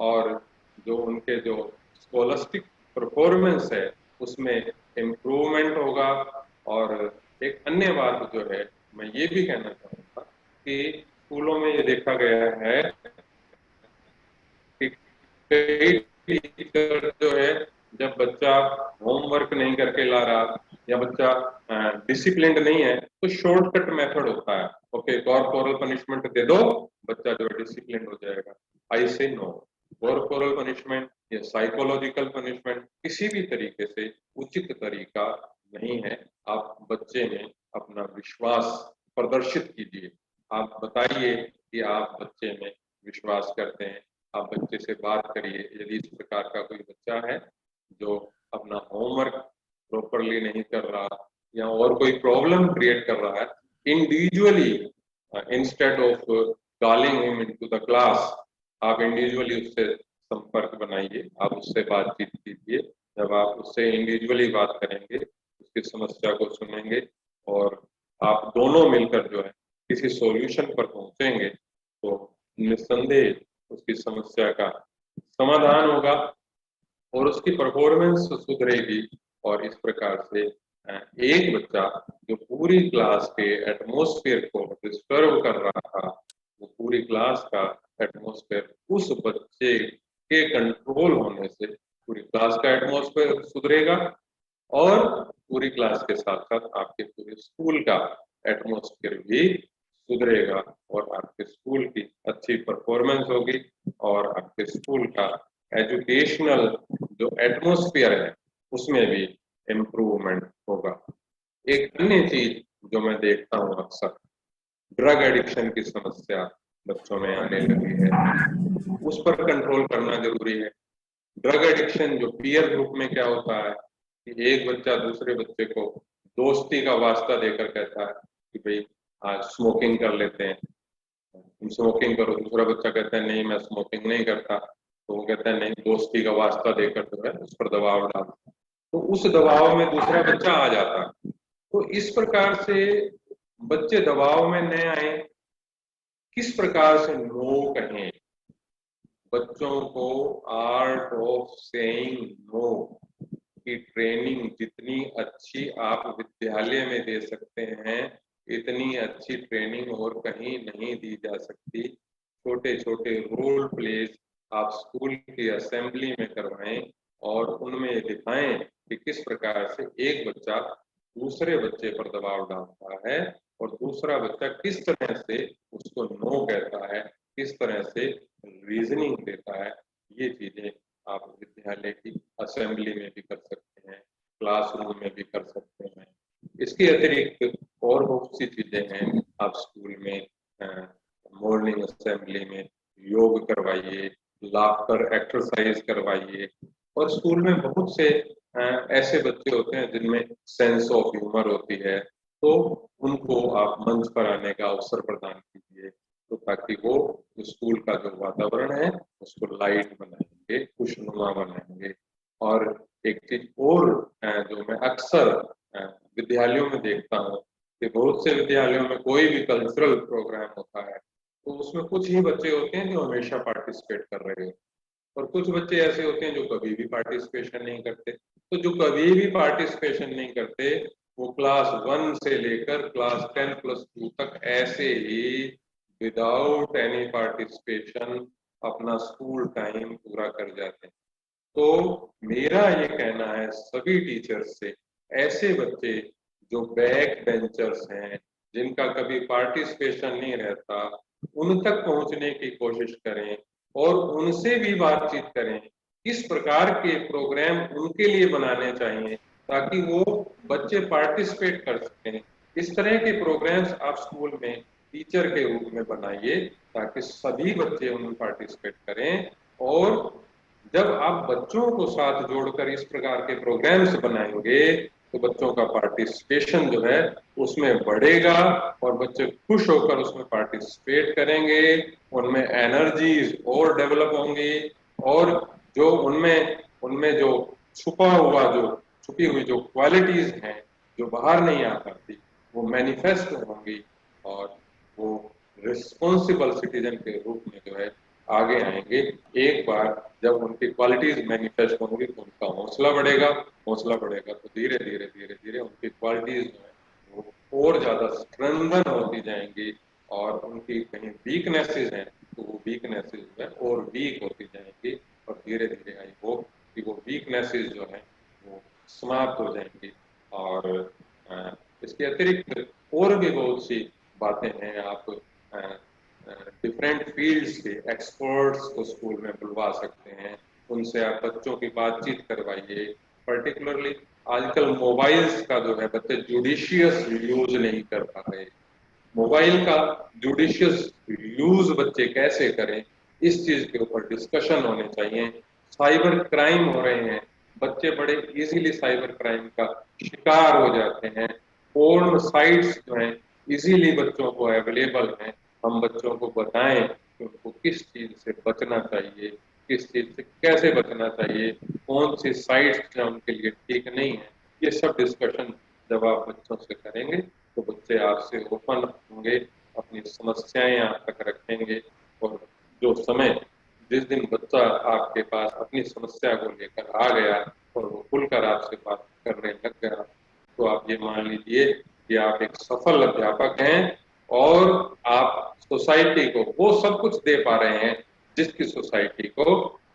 और जो उनके जो स्कॉलस्टिक परफॉर्मेंस है उसमें इम्प्रूवमेंट होगा। और एक अन्य बात जो है मैं ये भी कहना चाहूँगा कि स्कूलों में ये देखा गया है कि कई टीचर जो है जब बच्चा होमवर्क नहीं करके ला रहा या बच्चा डिसिप्लिन्ड नहीं है तो शॉर्टकट मेथड होता है, ओके कॉर्पोरल पनिशमेंट दे दो बच्चा जो है डिसिप्लिन हो जाएगा। आई से नो, कॉर्पोरल पनिशमेंट या साइकोलॉजिकल पनिशमेंट किसी भी तरीके से उचित तरीका नहीं है। आप बच्चे में अपना विश्वास प्रदर्शित कीजिए, आप बताइए कि आप बच्चे में विश्वास करते हैं, आप बच्चे से बात करिए। यदि इस प्रकार का कोई बच्चा है जो अपना होमवर्क प्रॉपरली नहीं कर रहा या और कोई प्रॉब्लम क्रिएट कर रहा है, individually instead of calling him into the class, आप इंडिविजुअली उससे संपर्क बनाइए, आप उससे बातचीत कीजिए। जब आप उससे इंडिविजुअली बात करेंगे, उसकी समस्या को सुनेंगे और आप दोनों मिलकर जो है किसी सॉल्यूशन पर पहुंचेंगे तो निस्संदेह उसकी समस्या का समाधान होगा और उसकी परफॉर्मेंस सुधरेगी। और इस प्रकार से एक बच्चा जो पूरी क्लास के एटमॉस्फेयर को डिस्टर्ब कर रहा था, वो पूरी क्लास का एटमॉस्फेयर उस बच्चे के कंट्रोल होने से पूरी क्लास का एटमॉस्फेयर सुधरेगा और पूरी क्लास के साथ साथ आपके पूरे स्कूल का एटमॉस्फेयर भी सुधरेगा और आपके स्कूल की अच्छी परफॉर्मेंस होगी और आपके स्कूल का एजुकेशनल जो एटमॉस्फेयर है उसमें भी इम्प्रूवमेंट होगा। एक अन्य चीज जो मैं देखता हूँ अक्सर, ड्रग एडिक्शन की समस्या बच्चों में आने लगी है, उस पर कंट्रोल करना जरूरी है। ड्रग एडिक्शन जो पीयर ग्रुप में क्या होता है कि एक बच्चा दूसरे बच्चे को दोस्ती का वास्ता देकर कहता है कि भाई आज स्मोकिंग कर लेते हैं, तुम स्मोकिंग करो। दूसरा बच्चा कहता है नहीं मैं स्मोकिंग नहीं करता, तो वो कहता है नहीं, दोस्ती का वास्ता देकर जो है उस पर दबाव डालता, तो उस दबाव में दूसरा बच्चा आ जाता। तो इस प्रकार से बच्चे दबाव में न आए, किस प्रकार से नो कहें, बच्चों को आर्ट ऑफ सेइंग नो की ट्रेनिंग जितनी अच्छी आप विद्यालय में दे सकते हैं इतनी अच्छी ट्रेनिंग और कहीं नहीं दी जा सकती। छोटे छोटे रोल प्लेस आप स्कूल की असेंबली में करवाएं और उनमें दिखाएं कि किस प्रकार से एक बच्चा दूसरे बच्चे पर दबाव डालता है और दूसरा बच्चा किस तरह से उसको नो कहता है, किस तरह से रीजनिंग देता है। ये चीजें आप विद्यालय की असेंबली में भी कर सकते हैं, क्लासरूम में भी कर सकते हैं। इसके अतिरिक्त और बहुत सी चीजें हैं, आप स्कूल में मॉर्निंग असेंबली में योग करवाइए, लाफ्टर एक्सरसाइज करवाइए। और स्कूल में बहुत से ऐसे बच्चे होते हैं जिनमें सेंस ऑफ ह्यूमर होती है, तो उनको आप मंच पर आने का अवसर प्रदान कीजिए, तो ताकि वो स्कूल का जो वातावरण है उसको लाइट बनाएंगे, खुशनुमा बनाएंगे। और एक चीज और जो मैं अक्सर विद्यालयों में देखता हूँ कि बहुत से विद्यालयों में कोई भी कल्चरल प्रोग्राम होता है तो उसमें कुछ ही बच्चे होते हैं जो हमेशा पार्टिसिपेट कर रहे हैं और कुछ बच्चे ऐसे होते हैं जो कभी भी पार्टिसिपेशन नहीं करते। तो जो कभी भी पार्टिसिपेशन नहीं करते वो क्लास 1 से लेकर क्लास 10+2 तक ऐसे ही विदाउट एनी पार्टिसिपेशन अपना स्कूल टाइम पूरा कर जाते हैं। तो मेरा ये कहना है सभी टीचर्स से, ऐसे बच्चे जो बैक बेंचर्स हैं, जिनका कभी पार्टिसिपेशन नहीं रहता, उन तक पहुंचने की कोशिश करें और उनसे भी बातचीत करें। किस प्रकार के प्रोग्राम उनके लिए बनाने चाहिए ताकि वो बच्चे पार्टिसिपेट कर सकें। इस तरह के प्रोग्राम्स आप स्कूल में टीचर के रूप में बनाइए ताकि सभी बच्चे उनमें पार्टिसिपेट करें। और जब आप बच्चों को साथ जोड़कर इस प्रकार के प्रोग्राम्स बनाएंगे तो बच्चों का पार्टिसिपेशन जो है उसमें बढ़ेगा और बच्चे खुश होकर उसमें पार्टिसिपेट करेंगे, उनमें एनर्जीज और डेवलप होंगी और जो उनमें उनमें जो छुपी हुई जो क्वालिटीज हैं जो बाहर नहीं आ पाती वो मैनिफेस्ट होंगी और वो रिस्पॉन्सिबल सिटीजन के रूप में जो है आगे आएंगे। एक बार जब उनकी क्वालिटीज मैनिफेस्ट होंगी तो उनका हौसला बढ़ेगा तो धीरे धीरे उनकी क्वालिटीज जो है वो और ज्यादा स्ट्रेंथन होती जाएंगी और उनकी कहीं वीकनेसेस हैं तो वो वीकनेसेस जो है और वीक होती जाएंगी और धीरे धीरे आई होप कि वो वीकनेसेस जो है वो समाप्त हो जाएंगी। और इसके अतिरिक्त और भी बहुत सी बातें हैं। आप डिफरेंट फील्ड्स के एक्सपर्ट्स को स्कूल में बुलवा सकते हैं, उनसे आप बच्चों की बातचीत करवाइए। पर्टिकुलरली आजकल मोबाइल्स का जो है बच्चे जुडिशियस यूज नहीं कर पा रहे। मोबाइल का जुडिशियस यूज बच्चे कैसे करें इस चीज के ऊपर डिस्कशन होने चाहिए। साइबर क्राइम हो रहे हैं, बच्चे बड़े इजीली साइबर क्राइम का शिकार हो जाते हैं। पोर्न साइट्स जो हैं इजीली बच्चों को अवेलेबल हैं। हम बच्चों को बताएं कि उनको किस चीज से बचना चाहिए, किस चीज से कैसे बचना चाहिए, कौन सी साइट्स जो उनके लिए ठीक नहीं है। ये सब डिस्कशन जब आप बच्चों से करेंगे तो बच्चे आपसे ओपन होंगे, अपनी समस्याएं आप तक रखेंगे और जो समय जिस दिन बच्चा आपके पास अपनी समस्या को लेकर आ गया और वो खुलकर आपसे बात करने लग गया तो आप ये मान लीजिए कि आप एक सफल अध्यापक हैं और आप सोसाइटी को वो सब कुछ दे पा रहे हैं जिसकी सोसाइटी को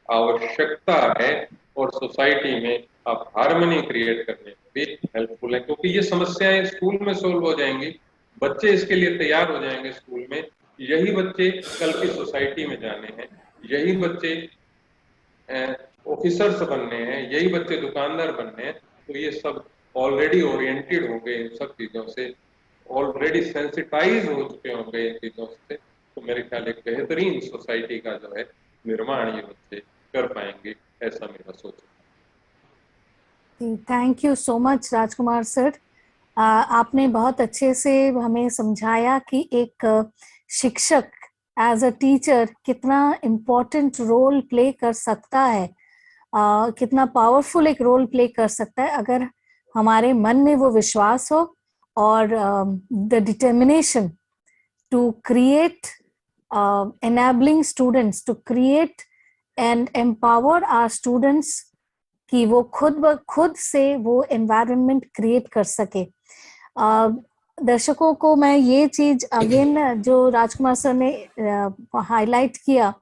आवश्यकता है और सोसाइटी में आप हार्मनी क्रिएट करने में भी हेल्पफुल है, क्योंकि ये समस्याएं स्कूल में सोल्व हो जाएंगी, बच्चे इसके लिए तैयार हो जाएंगे स्कूल में। यही बच्चे कल की सोसाइटी में जाने हैं, यही बच्चे ऑफिसर्स बनने हैं, यही बच्चे दुकानदार बनने हैं। तो ये सब ऑलरेडी ओरिएंटेड हो गए इन सब चीजों से, ऑलरेडी सेंसिटाइज हो चुके होंगे इन चीजों से। तो मेरे ख्याल एक बेहतरीन सोसाइटी का जो है निर्माण ये बच्चे कर पाएंगे, ऐसा मेरा सोच है। Thank you so much Rajkumar sir. आपने बहुत अच्छे से हमें समझाया कि एक शिक्षक एज अ टीचर कितना इम्पोर्टेंट रोल प्ले कर सकता है, कितना पावरफुल एक रोल प्ले कर सकता है अगर हमारे मन में वो विश्वास हो और the determination to create enabling students, to create and empower our students कि वो खुद से वो environment create कर सके। दर्शकों को मैं ये चीज अगेन जो राजकुमार सर ने हाईलाइट किया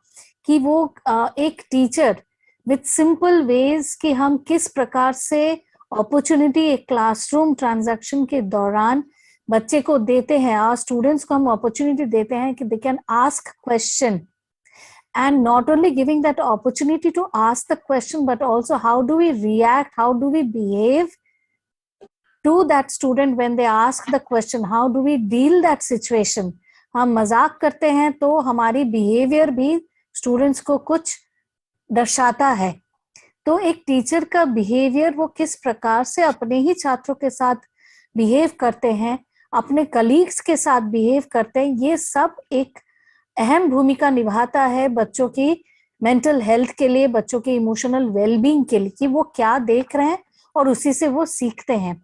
कि वो एक टीचर विथ सिंपल वेज कि हम किस प्रकार से अपॉर्चुनिटी एक क्लासरूम ट्रांजैक्शन के दौरान बच्चे को देते हैं, और स्टूडेंट्स को हम अपॉर्चुनिटी देते हैं कि they can ask question, and not only giving that opportunity to ask the question but also how do we react, how do we behave to that student when they ask the question, how do we deal that situation। हम मजाक करते हैं तो हमारी behaviour भी students को कुछ दर्शाता है। तो एक टीचर का बिहेवियर वो किस प्रकार से अपने ही छात्रों के साथ बिहेव करते हैं, अपने कलीग्स के साथ बिहेव करते हैं, ये सब एक अहम भूमिका निभाता है बच्चों की मेंटल हेल्थ के लिए, बच्चों के इमोशनल वेलबींग के लिए, कि वो क्या देख रहे हैं और उसी से वो सीखते हैं।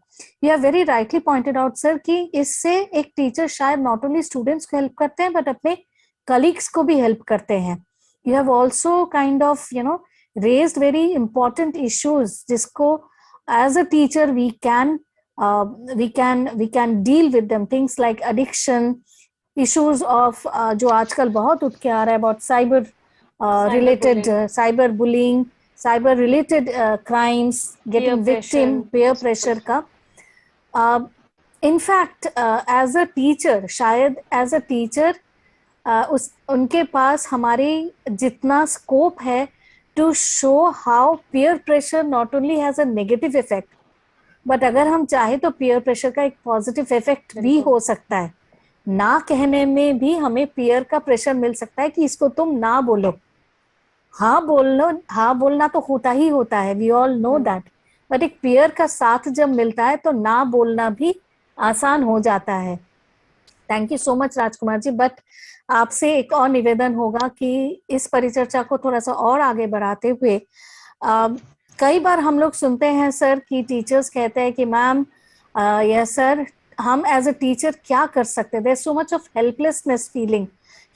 You have very rightly pointed out sir कि इससे एक टीचर शायद नॉट ओनली स्टूडेंट्स को हेल्प करते हैं बट अपने कलीग्स को भी हेल्प करते हैं। You have also kind of raised very important issues जिसको as a teacher we can deal with them, things like addiction, issues of जो आजकल बहुत उठ के आ रहा है about cyber related cyber bullying, cyber related crimes, getting victim, peer pressure का। In fact as a teacher, शायद एज अ टीचर उनके पास हमारी जितना स्कोप है to show how peer pressure not only has a negative effect, but अगर हम चाहे तो पीयर प्रेशर का एक पॉजिटिव इफेक्ट भी हो सकता है। ना कहने में भी हमें पीयर का प्रेशर मिल सकता है कि इसको तुम ना बोलो। हाँ बोलो, हाँ बोलना तो होता ही होता है, we all know that, but एक पीयर का साथ जब मिलता है तो ना बोलना भी आसान हो जाता है। Thank you so much Rajkumar ji. But आपसे एक और निवेदन होगा कि इस परिचर्चा को थोड़ा सा और आगे बढ़ाते हुए, कई बार हम लोग सुनते हैं सर कि टीचर्स कहते हैं कि मैम यस सर, हम एज अ टीचर क्या कर सकते हैं, there so much of helplessness feeling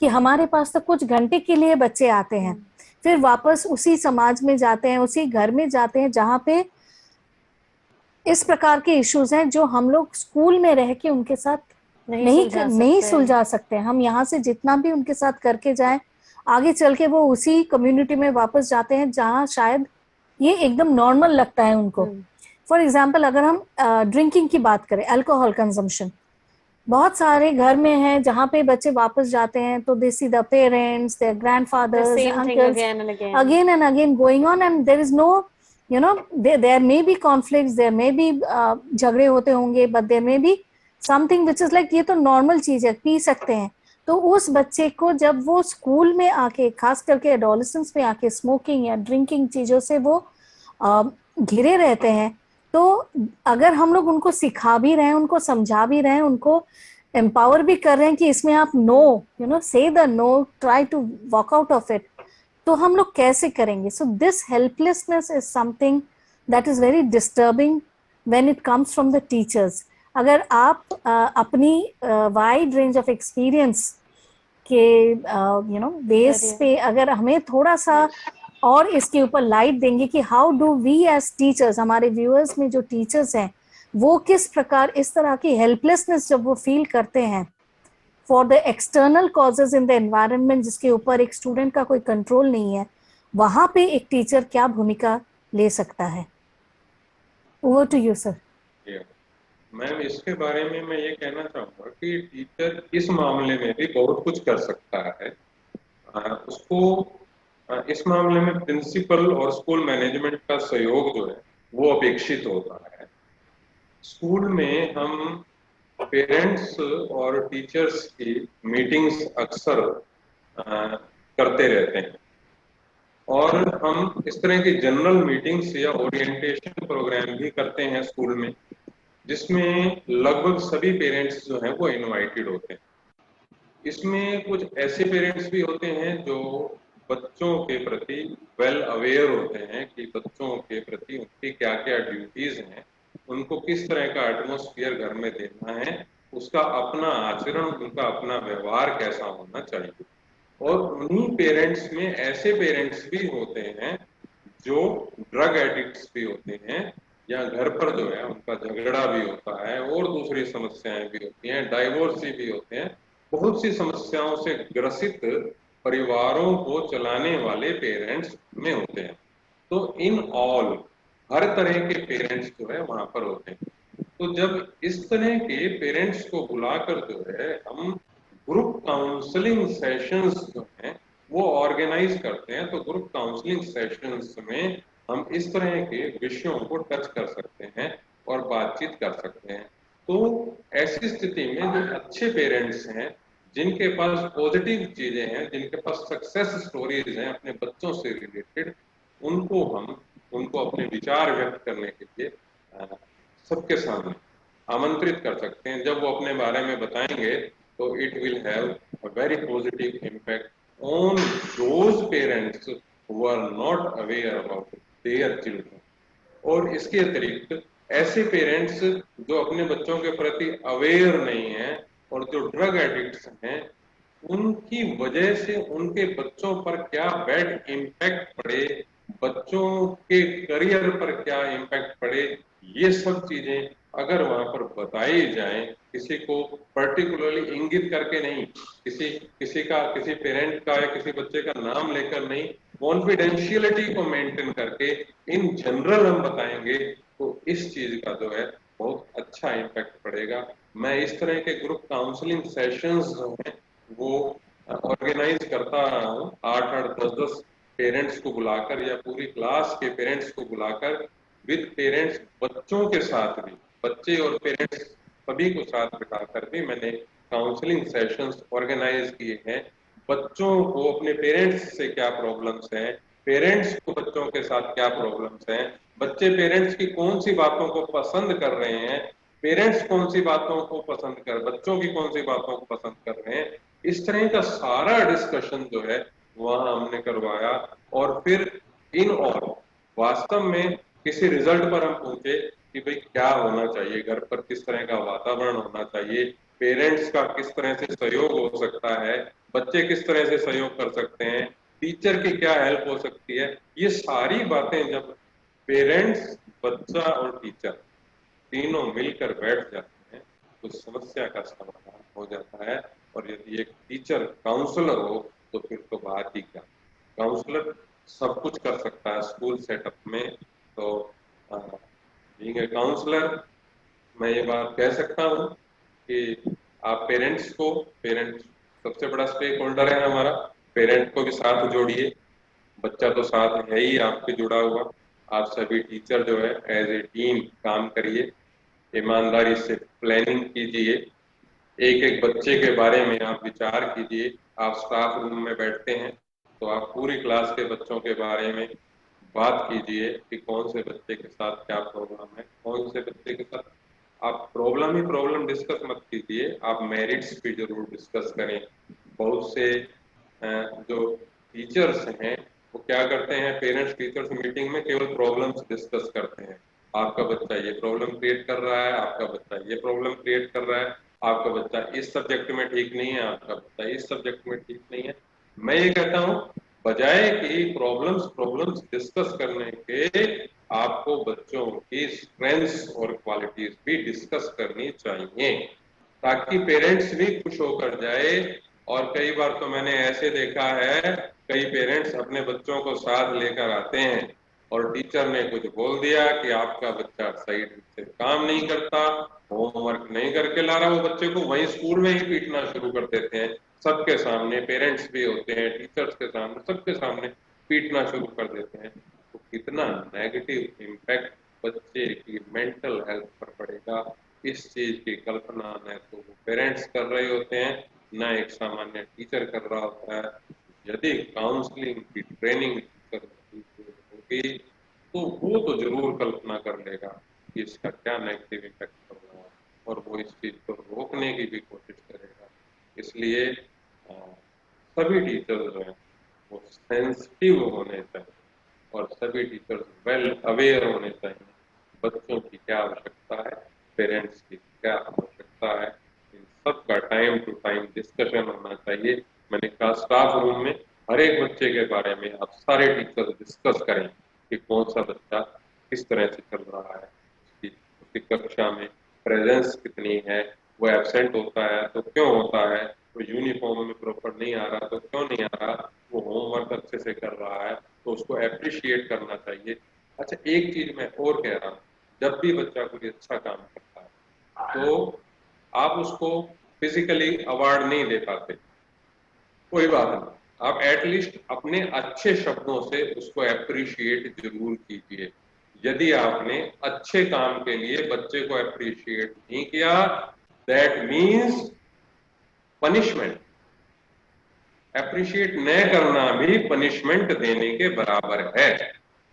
कि हमारे पास तो कुछ घंटे के लिए बच्चे आते हैं, फिर वापस उसी समाज में जाते हैं, उसी घर में जाते हैं जहाँ पे इस प्रकार के इश्यूज हैं जो हम लोग स्कूल में रह के उनके साथ नहीं सुलझा सकते। हम यहाँ से जितना भी उनके साथ करके जाएं, आगे चल के वो उसी कम्युनिटी में वापस जाते हैं जहाँ शायद ये एकदम नॉर्मल लगता है उनको। फॉर एग्जाम्पल अगर हम ड्रिंकिंग की बात करें, अल्कोहल कंजम्पशन बहुत सारे घर में है जहाँ पे बच्चे वापस जाते हैं तो they see the parents, their grandfathers, uncles again and again going on, and there is no, you know, there may be conflicts, there may be झगड़े होते होंगे, but there may be something which is like ये तो normal चीज है, P सकते हैं। तो उस बच्चे को जब वो स्कूल में आके, खास करके एडोलेसेंस में आके स्मोकिंग या ड्रिंकिंग चीजों से वो घिरे रहते हैं, तो अगर हम लोग उनको सिखा भी रहे हैं, उनको समझा भी रहे हैं, उनको एम्पावर भी कर रहे हैं कि इसमें आप know, you know, say the no, try to walk out of it, तो हम लोग कैसे करेंगे? So this helplessness is something that is very disturbing when it comes from the teachers. अगर आप अपनी वाइड रेंज ऑफ एक्सपीरियंस के you know base पे अगर हमें थोड़ा सा और इसके ऊपर लाइट देंगे कि how do we as teachers, हमारे व्यूअर्स में जो टीचर्स हैं वो किस प्रकार इस तरह की हेल्पलेसनेस जब वो फील करते हैं for the external causes in the environment जिसके ऊपर एक स्टूडेंट का कोई कंट्रोल नहीं है, वहां पे एक टीचर क्या भूमिका ले सकता है? Over to you sir. Ma'am, इसके बारे में मैं ये कहना चाहूँगा कि टीचर इस मामले में भी बहुत कुछ कर सकता है। उसको इस मामले में प्रिंसिपल और स्कूल मैनेजमेंट का सहयोग जो है वो अपेक्षित होता है। स्कूल में हम पेरेंट्स और टीचर्स की मीटिंग्स अक्सर करते रहते हैं और हम इस तरह की जनरल मीटिंग्स या ओरिएंटेशन प्रोग्राम भी करते हैं स्कूल में, जिसमें लगभग सभी पेरेंट्स जो हैं वो इनवाइटेड होते हैं। इसमें कुछ ऐसे पेरेंट्स भी होते हैं जो बच्चों के प्रति वेल अवेयर होते हैं कि बच्चों के प्रति उनकी क्या क्या ड्यूटीज हैं, उनको किस तरह का एटमॉस्फेयर घर में देना है, उसका अपना आचरण, उनका अपना व्यवहार कैसा होना चाहिए। और उन्हीं पेरेंट्स में ऐसे पेरेंट्स भी होते हैं जो ड्रग एडिक्ट्स भी होते हैं या घर पर जो है उनका झगड़ा भी होता है और दूसरी समस्याएं भी होती हैं, डाइवोर्स भी होते हैं, बहुत सी समस्याओं से ग्रसित परिवारों को चलाने वाले पेरेंट्स में होते हैं। तो इन ऑल हर तरह के पेरेंट्स जो है वहां पर होते हैं। तो जब इस तरह के पेरेंट्स को बुलाकर जो है हम ग्रुप काउंसलिंग सेशंस जो हैं वो ऑर्गेनाइज करते हैं, तो ग्रुप काउंसलिंग सेशंस में हम इस तरह के विषयों को टच कर सकते हैं और बातचीत कर सकते हैं। तो ऐसी स्थिति में जो अच्छे पेरेंट्स हैं, जिनके पास पॉजिटिव चीजें हैं, जिनके पास सक्सेस स्टोरीज हैं अपने बच्चों से रिलेटेड, उनको अपने विचार व्यक्त करने के लिए सबके सामने आमंत्रित कर सकते हैं। जब वो अपने बारे में बताएंगे तो it will have a very positive impact on those parents who are not aware about their children. और इसके अतिरिक्त ऐसे पेरेंट्स जो अपने बच्चों के प्रति अवेयर नहीं हैं और जो ड्रग एडिक्ट्स हैं, उनकी वजह से उनके बच्चों पर क्या बैड इम्पैक्ट पड़े, बच्चों के करियर पर क्या इम्पैक्ट पड़े, ये सब चीजें अगर वहां पर बताई जाएं, किसी को पर्टिकुलरली इंगित करके नहीं, किसी पेरेंट का या किसी बच्चे का नाम लेकर नहीं, कॉन्फिडेंशियलिटी को मेंटेन करके इन जनरल हम बताएंगे, तो इस चीज का जो है बहुत अच्छा इम्पैक्ट पड़ेगा। मैं इस तरह के ग्रुप काउंसलिंग सेशंस जो हैं वो ऑर्गेनाइज करता रहा हूँ, 8-8, 10-10 पेरेंट्स को बुलाकर या पूरी क्लास के पेरेंट्स को बुलाकर, विद पेरेंट्स, बच्चों के साथ भी, बच्चे और पेरेंट्स सभी को साथ बिठाकर भी मैंने काउंसलिंग सेशंस ऑर्गेनाइज किए हैं। बच्चों को अपने पेरेंट्स से क्या प्रॉब्लम्स हैं, पेरेंट्स को बच्चों के साथ क्या प्रॉब्लम्स हैं, बच्चे पेरेंट्स की कौन सी बातों को पसंद कर रहे हैं, पेरेंट्स कौन सी बातों को पसंद कर, बच्चों की कौन सी बातों को पसंद कर रहे हैं, इस तरह का सारा डिस्कशन जो है वहां हमने करवाया। और फिर इन ऑल वास्तव में किसी रिजल्ट पर हम पहुंचे कि भाई क्या होना चाहिए, घर पर किस तरह का वातावरण होना चाहिए, पेरेंट्स का किस तरह से सहयोग हो सकता है, बच्चे किस तरह से सहयोग कर सकते हैं, टीचर की क्या हेल्प हो सकती है। ये सारी बातें जब पेरेंट्स, बच्चा और टीचर तीनों मिलकर बैठ जाते हैं तो समस्या का समाधान हो जाता है। और यदि एक टीचर काउंसलर हो तो फिर तो बात ही क्या, काउंसलर सब कुछ कर सकता है स्कूल सेटअप में। तो बीइंग ए काउंसलर मैं ये बात कह सकता हूँ कि आप पेरेंट्स को, पेरेंट्स सबसे बड़ा स्टेक होल्डर है हमारा, पेरेंट को भी साथ जोड़िए, बच्चा तो साथ है ही आपके जुड़ा हुआ, आप सभी टीचर जो है एज ए टीम काम करिए, ईमानदारी से प्लानिंग कीजिए, एक एक बच्चे के बारे में आप विचार कीजिए। आप स्टाफ रूम में बैठते हैं तो आप पूरी क्लास के बच्चों के बारे में बात कीजिए कि कौन से बच्चे के साथ क्या प्रॉब्लम है, कौन से बच्चे के साथ आप प्रॉब्लम ही प्रॉब्लम डिस्कस मत कीजिए, आप मेरिट्स भी जरूर डिस्कस करें। बहुत से जो टीचर्स हैं वो क्या करते हैं, पेरेंट्स टीचर्स मीटिंग में केवल प्रॉब्लम्स डिस्कस करते हैं, आपका बच्चा ये प्रॉब्लम क्रिएट कर रहा है, आपका बच्चा ये प्रॉब्लम क्रिएट कर रहा है, आपका बच्चा इस सब्जेक्ट में ठीक नहीं है, आपका बच्चा इस सब्जेक्ट में ठीक नहीं है। मैं ये कहता हूँ बजाय कि प्रॉब्लम्स प्रॉब्लम्स डिस्कस करने के, आपको बच्चों की स्ट्रेंथ्स और क्वालिटीज भी डिस्कस करनी चाहिए ताकि पेरेंट्स भी खुश होकर जाए। और कई बार तो मैंने ऐसे देखा है, कई पेरेंट्स अपने बच्चों को साथ लेकर आते हैं और टीचर ने कुछ बोल दिया कि आपका बच्चा सही से काम नहीं करता, होमवर्क नहीं करके ला रहा, वो बच्चे को वहीं स्कूल में ही पीटना शुरू कर देते हैं, सबके सामने, पेरेंट्स भी होते हैं, टीचर्स के सामने, सबके सामने पीटना शुरू कर देते हैं। तो कितना नेगेटिव इम्पैक्ट बच्चे की मेंटल हेल्थ पर पड़ेगा, इस चीज की कल्पना न तो वो पेरेंट्स कर रहे होते हैं, न एक सामान्य टीचर कर रहा होता है। यदि काउंसलिंग की ट्रेनिंग होगी तो वो तो जरूर कल्पना कर लेगा कि इसका क्या नेगेटिव इम्पैक्ट पड़ रहा है और वो इस चीज को रोकने की भी कोशिश करेगा। इसलिए सभी टीचर्स जो हैं वो सेंसिटिव होने चाहिए और सभी टीचर्स वेल अवेयर होने चाहिए, बच्चों की क्या आवश्यकता है, पेरेंट्स की क्या आवश्यकता है, इन सब का टाइम टू टाइम डिस्कशन होना चाहिए। मैंने कहा स्टाफ रूम में हर एक बच्चे के बारे में आप सारे टीचर्स डिस्कस करें कि कौन सा बच्चा किस तरह से चल रहा है, उसकी कक्षा में प्रेजेंस कितनी है, वो एब्सेंट होता है तो क्यों होता है, वो यूनिफॉर्म में प्रॉपर नहीं आ रहा तो क्यों नहीं आ रहा, वो होमवर्क अच्छे से कर रहा है तो उसको अप्रिशिएट करना चाहिए। अच्छा एक चीज मैं और कह रहा हूँ, जब भी बच्चा कोई अच्छा काम करता है तो आप उसको फिजिकली अवार्ड नहीं दे पाते, कोई बात नहीं, आप एटलीस्ट अपने अच्छे शब्दों से उसको अप्रिशिएट जरूर कीजिए। यदि आपने अच्छे काम के लिए बच्चे को अप्रिशिएट नहीं किया, दैट मीन्स पनिशमेंट। अप्रिशिएट न करना भी पनिशमेंट देने के बराबर है।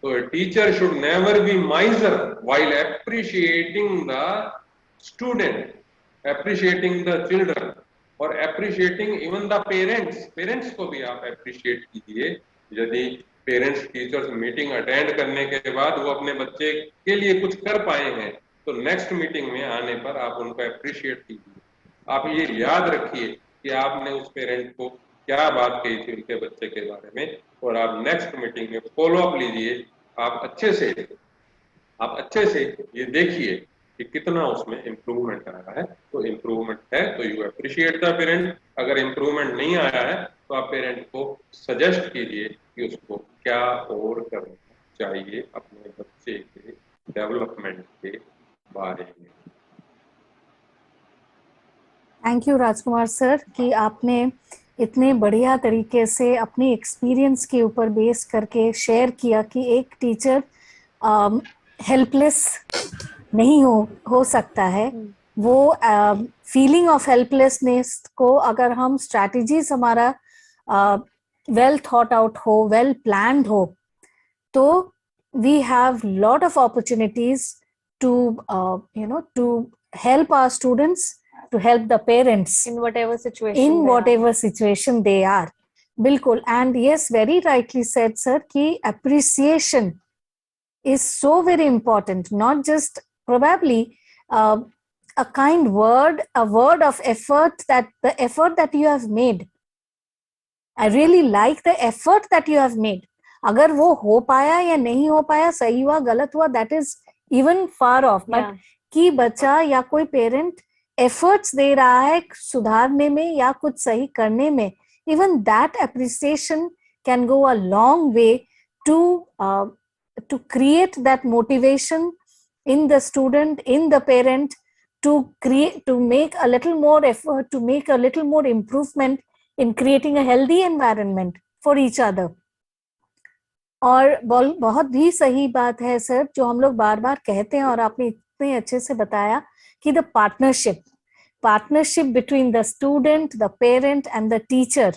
तो teacher should never be माइजर while appreciating the student, appreciating the children और appreciating even the parents। Parents को भी आप अप्रिशिएट कीजिए। यदि पेरेंट्स टीचर्स मीटिंग अटेंड करने के बाद वो अपने बच्चे के लिए कुछ कर पाए हैं तो नेक्स्ट मीटिंग में आने पर आप उनको अप्रिशिएट कीजिए। आप ये याद रखिए कि आपने उस पेरेंट को क्या बात कही थी उनके बच्चे के बारे में और आप नेक्स्ट मीटिंग में फॉलो अप लीजिए। आप अच्छे से ये देखिए कि कितना उसमें इम्प्रूवमेंट आया है। तो इम्प्रूवमेंट है तो यू अप्रिशिएट द पेरेंट, अगर इम्प्रूवमेंट नहीं आया है तो आप पेरेंट को सजेस्ट कीजिए कि उसको क्या और करना चाहिए अपने बच्चे के डेवलपमेंट के बारे में। थैंक यू राजकुमार सर कि आपने इतने बढ़िया तरीके से अपनी एक्सपीरियंस के ऊपर बेस करके शेयर किया कि एक टीचर हेल्पलेस नहीं हो सकता है। वो फीलिंग ऑफ हेल्पलेसनेस को अगर हम स्ट्रैटेजीज हमारा वेल थॉट आउट हो, वेल प्लान्ड हो, तो we have lot of opportunities to to help our students, to help the parents in whatever situation they are. बिल्कुल. And yes, very rightly said sir कि appreciation is so very important, not just probably a kind word, a word of effort, that the effort that you have made, I really like the effort that you have made. अगर वो हो पाया या नहीं हो पाया, सही हुआ गलत हुआ, that is even far off, but कि बच्चा या कोई पेरेंट एफर्ट्स दे रहा है सुधारने में या कुछ सही करने में, even that appreciation can go a long way to create that motivation in the student, in the parent, to make a little more effort, to make a little more improvement in creating a healthy environment for each other. और बहुत भी सही बात है sir जो हम लोग बार बार कहते हैं और आपने इतने अच्छे से बताया कि the partnership between the student, the parent and the teacher.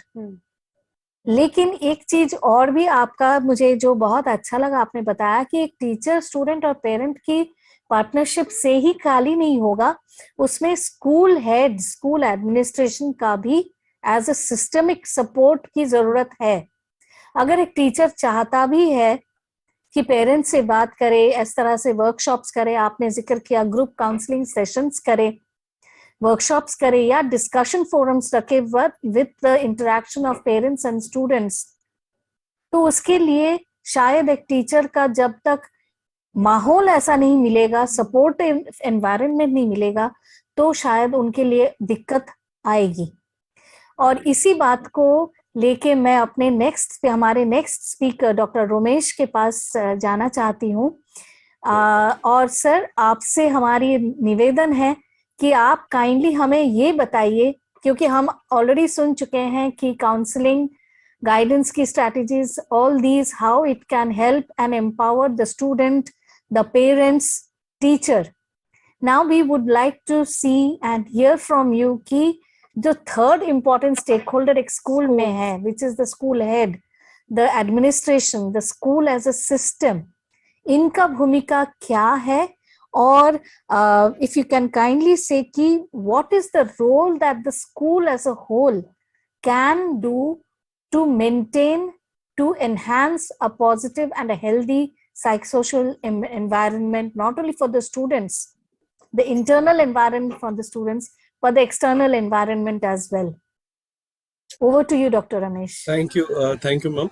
लेकिन एक चीज और भी आपका मुझे जो बहुत अच्छा लगा, आपने बताया कि एक टीचर, स्टूडेंट और पेरेंट की पार्टनरशिप से ही खाली नहीं होगा, उसमें स्कूल हेड, स्कूल एडमिनिस्ट्रेशन का भी एज अ सिस्टमिक सपोर्ट की जरूरत है. अगर एक टीचर चाहता भी है कि पेरेंट्स से बात करे, इस तरह से वर्कशॉप्स करे, आपने जिक्र किया ग्रुप काउंसलिंग सेशंस करे, वर्कशॉप्स करे या डिस्कशन फोरम्स रखे with the interaction of parents and students, तो उसके लिए शायद एक टीचर का जब तक माहौल ऐसा नहीं मिलेगा, सपोर्ट एनवायरनमेंट नहीं मिलेगा, तो शायद उनके लिए दिक्कत आएगी. और इसी बात को लेके मैं अपने हमारे नेक्स्ट स्पीकर डॉक्टर रोमेश के पास जाना चाहती हूँ. और सर आपसे हमारी निवेदन है कि आप काइंडली हमें ये बताइए, क्योंकि हम ऑलरेडी सुन चुके हैं कि काउंसलिंग, गाइडेंस की strategies, all these, how it can help and empower the student, the parents, teacher. Now we would like to see and hear from you कि जो थर्ड इम्पोर्टेंट स्टेक होल्डर एक school में है, which is the school head, the administration, the school as a system, इनका भूमिका क्या है? और if you can kindly say कि what is the role that the school as a whole can do to maintain, to enhance a positive and a healthy psychosocial environment, not only for the students, the internal environment for the students, but the external environment as well. Over to you, Dr. Ramesh. Thank you, ma'am.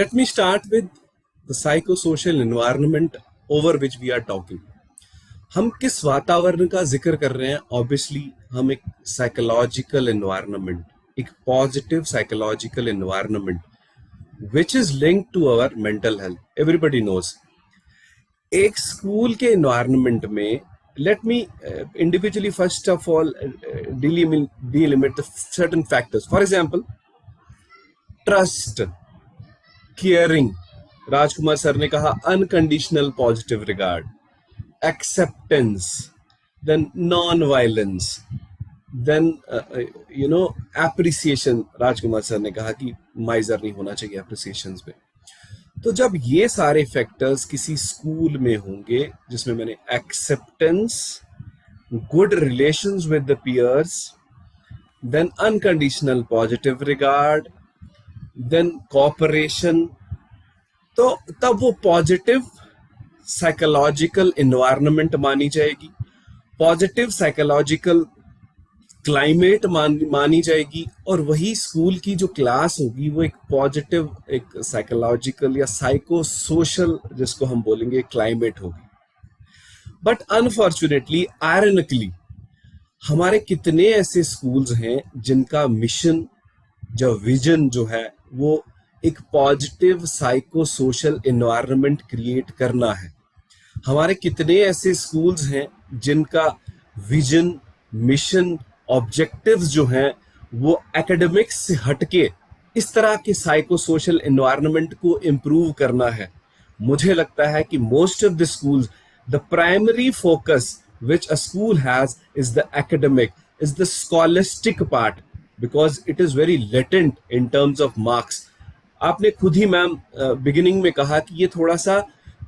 Let me start with the psychosocial environment over which we are talking. हम किस वातावरण का जिक्र कर रहे हैं? Obviously, हम एक psychological environment, एक positive psychological environment, which is linked to our mental health. Everybody knows. एक स्कूल के environment में, let me individually first of all delimit the certain factors. For example, trust, caring, Rajkumar sir ने कहा unconditional positive regard, acceptance, then non-violence, then appreciation. राजकुमार sir ने कहा कि माइजर नहीं होना चाहिए appreciations पे. तो जब ये सारे फैक्टर्स किसी स्कूल में होंगे जिसमें मैंने acceptance, good relations with the peers, then unconditional positive regard, then cooperation, तो तब वो पॉजिटिव साइकोलॉजिकल एनवायरनमेंट मानी जाएगी, पॉजिटिव साइकोलॉजिकल क्लाइमेट मानी जाएगी, और वही स्कूल की जो क्लास होगी वो एक पॉजिटिव, एक साइकोलॉजिकल या साइकोसोशल जिसको हम बोलेंगे क्लाइमेट होगी. बट अनफॉर्चुनेटली, आयरनिकली, हमारे कितने ऐसे स्कूल्स हैं जिनका मिशन, जो विजन जो है, वो एक पॉजिटिव साइकोसोशल एनवायरनमेंट क्रिएट करना है. हमारे कितने ऐसे स्कूल्स हैं जिनका विजन, मिशन, ऑब्जेक्टिव्स जो हैं वो एकेडमिक्स से हटके इस तरह के साइको सोशल एनवायरनमेंट को इम्प्रूव करना है। मुझे लगता है कि most of the schools, the primary focus which a school has is the academic, is the scholastic part, because it is very latent in terms of marks. आपने खुद ही ma'am beginning में कहा कि ये थोड़ा सा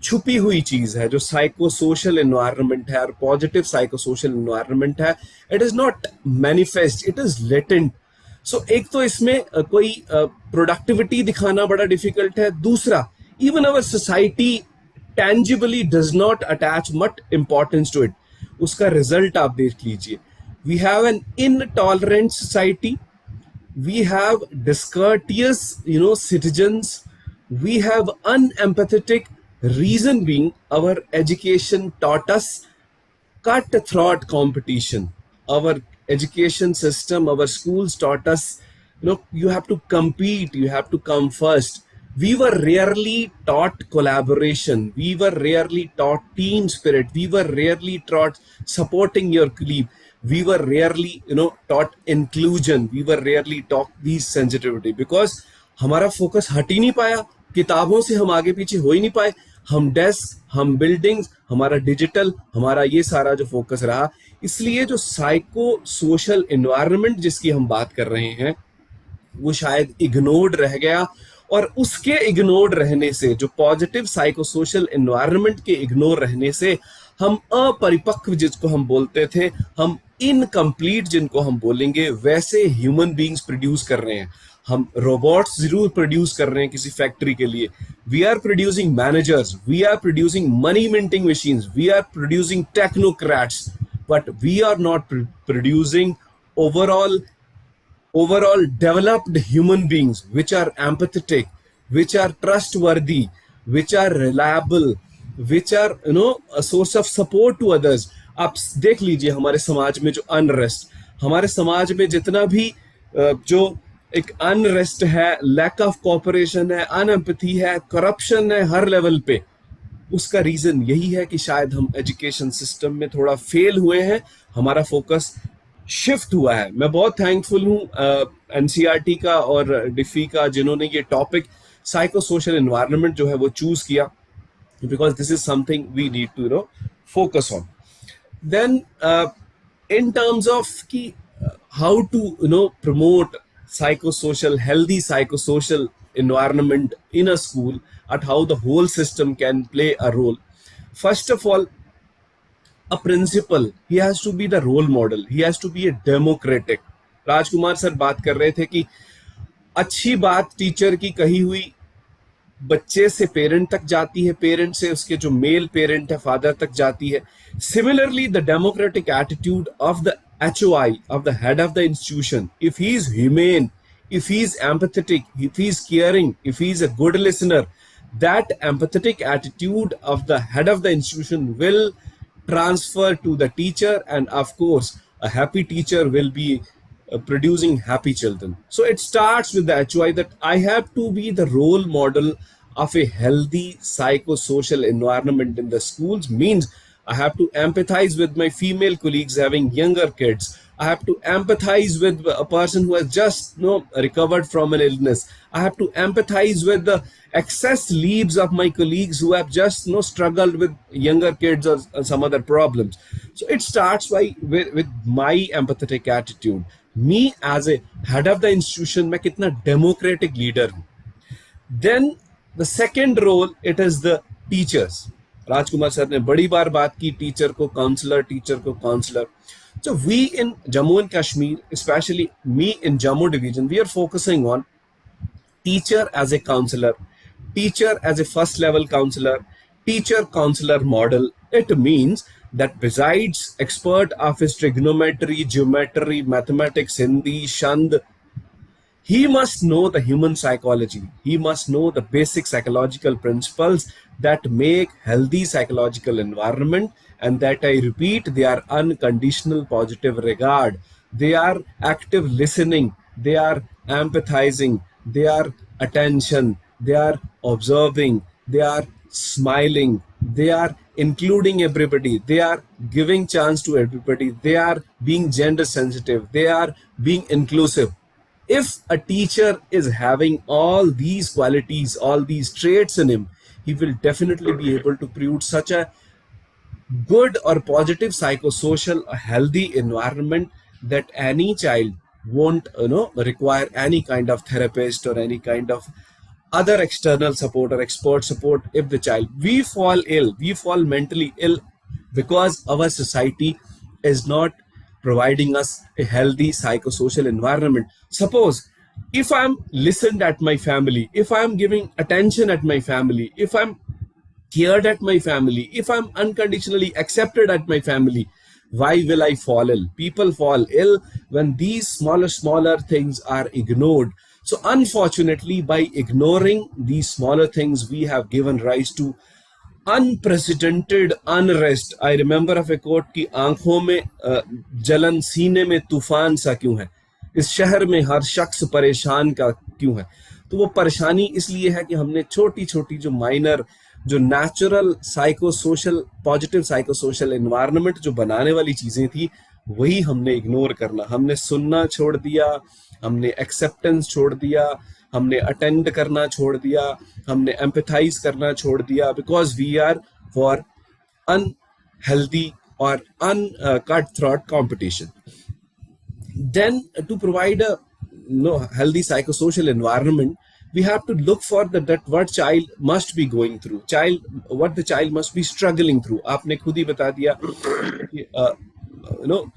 छुपी हुई चीज है जो साइको सोशल एनवायरनमेंट है और पॉजिटिव साइको सोशल एनवायरनमेंट है। It is not manifest, it is latent. So एक तो इसमें कोई प्रोडक्टिविटी दिखाना बड़ा डिफिकल्ट है। दूसरा, even our society tangibly does not attach much importance to it. उसका रिजल्ट आप देख लीजिए। We have an intolerant society. We have discourteous, citizens. We have unempathetic. Reason being, our education taught us cutthroat competition. Our education system, our schools taught us, you have to compete, you have to come first. We were rarely taught collaboration. We were rarely taught team spirit. We were rarely taught supporting your colleague. We were rarely, taught inclusion. We were rarely taught these sensitivity, because हमारा focus हट ही नहीं पाया, किताबों से हम आगे पीछे हो ही नहीं पाए। हम डेस्क, हम बिल्डिंग्स, हमारा डिजिटल, हमारा ये सारा जो फोकस रहा। इसलिए जो साइको सोशल एनवायरनमेंट जिसकी हम बात कर रहे हैं वो शायद इग्नोर्ड रह गया। और उसके इग्नोर रहने से, जो पॉजिटिव साइको सोशल एनवायरनमेंट के इग्नोर रहने से, हम अपरिपक्व जिसको हम बोलते थे, हम इनकम्प्लीट जिनको हम बोलेंगे, वैसे ह्यूमन बीइंग्स प्रोड्यूस कर रहे हैं। हम रोबोट्स जरूर प्रोड्यूस कर रहे हैं किसी फैक्ट्री के लिए। We are producing managers, we are producing money minting machines, we are producing technocrats, but we are not producing overall developed human beings which are empathetic, which are trustworthy, which are reliable, which are a source of support to others. आप देख लीजिए हमारे समाज में जो unrest, हमारे समाज में जितना भी जो एक अनरेस्ट है, लैक ऑफ कोऑपरेशन है, अनएम्पैथी है, करप्शन है हर लेवल पे, उसका रीजन यही है कि शायद हम एजुकेशन सिस्टम में थोड़ा फेल हुए हैं, हमारा फोकस शिफ्ट हुआ है। मैं बहुत थैंकफुल हूँ एनसीईआरटी का और डिफी का जिन्होंने ये टॉपिक साइको सोशल एनवायरनमेंट जो है वो चूज किया, because this is something we need to focus on. Then in terms of कि how to promote psychosocial, healthy psychosocial environment in a school, at how the whole system can play a role. First of all, a principal, he has to be the role model, he has to be a democratic. Rajkumar sir बात कर रहे थे कि अच्छी बात teacher की कही हुई बच्चे से पेरेंट तक जाती है, पेरेंट से उसके जो मेल पेरेंट है फादर तक जाती है. Similarly, the democratic attitude of the HOI, of the head of the institution, if he is humane, if he is empathetic, if he is caring, if he is a good listener, that empathetic attitude of the head of the institution will transfer to the teacher, and of course a happy teacher will be producing happy children. So it starts with the HOI, that I have to be the role model of a healthy psychosocial environment in the schools. Means I have to empathize with my female colleagues having younger kids. I have to empathize with a person who has just recovered from an illness. I have to empathize with the excess leaves of my colleagues who have just struggled with younger kids or some other problems. So it starts with my empathetic attitude. Me as a head of the institution, मैं कितना democratic leader हूँ. Then the second role, it is the teachers. Rajkumar sir ने बड़ी बार बात की teacher को counsellor. So we in Jammu and Kashmir, especially me in Jammu division, we are focusing on teacher as a counselor, teacher as a first level counselor, teacher counselor model. It means that besides expert of his trigonometry, geometry, mathematics, Hindi, Shand, he must know the human psychology. He must know the basic psychological principles that make healthy psychological environment, and that, I repeat, they are unconditional positive regard. They are active listening. They are empathizing. They are attention. They are observing. They are smiling. they are including everybody, they are giving chance to everybody, they are being gender sensitive, they are being inclusive. If a teacher is having all these qualities, all these traits in him, he will definitely be able to produce such a good or positive psychosocial, a healthy environment that any child won't require any kind of therapist or any kind of other external support or expert support. If the child, we fall mentally ill because our society is not providing us a healthy psychosocial environment. Suppose if I'm listened at my family, if I'm giving attention at my family, if I'm cared at my family, if I'm unconditionally accepted at my family, why will I fall ill? People fall ill when these smaller things are ignored. So unfortunately, by ignoring these smaller things, we have given rise to unprecedented unrest. I remember of a quote कि आंखों में जलन, सीने में तूफान सा क्यों है, इस शहर में हर शख्स परेशान का क्यों है। तो वो परेशानी इसलिए है कि हमने छोटी छोटी जो माइनर, जो natural psychosocial, positive psychosocial environment जो बनाने वाली चीजें थी, वही हमने इग्नोर करना, हमने सुनना छोड़ दिया, हमने एक्सेप्टेंस छोड़ दिया, हमने अटेंड करना छोड़ दिया, हमने एम्पैथाइज करना छोड़ दिया, because we are for unhealthy और cut throat competition. Then to provide a healthy psychosocial environment, we have to look for that what child must be going through, what the child must be struggling through. आपने खुद ही बता दिया कि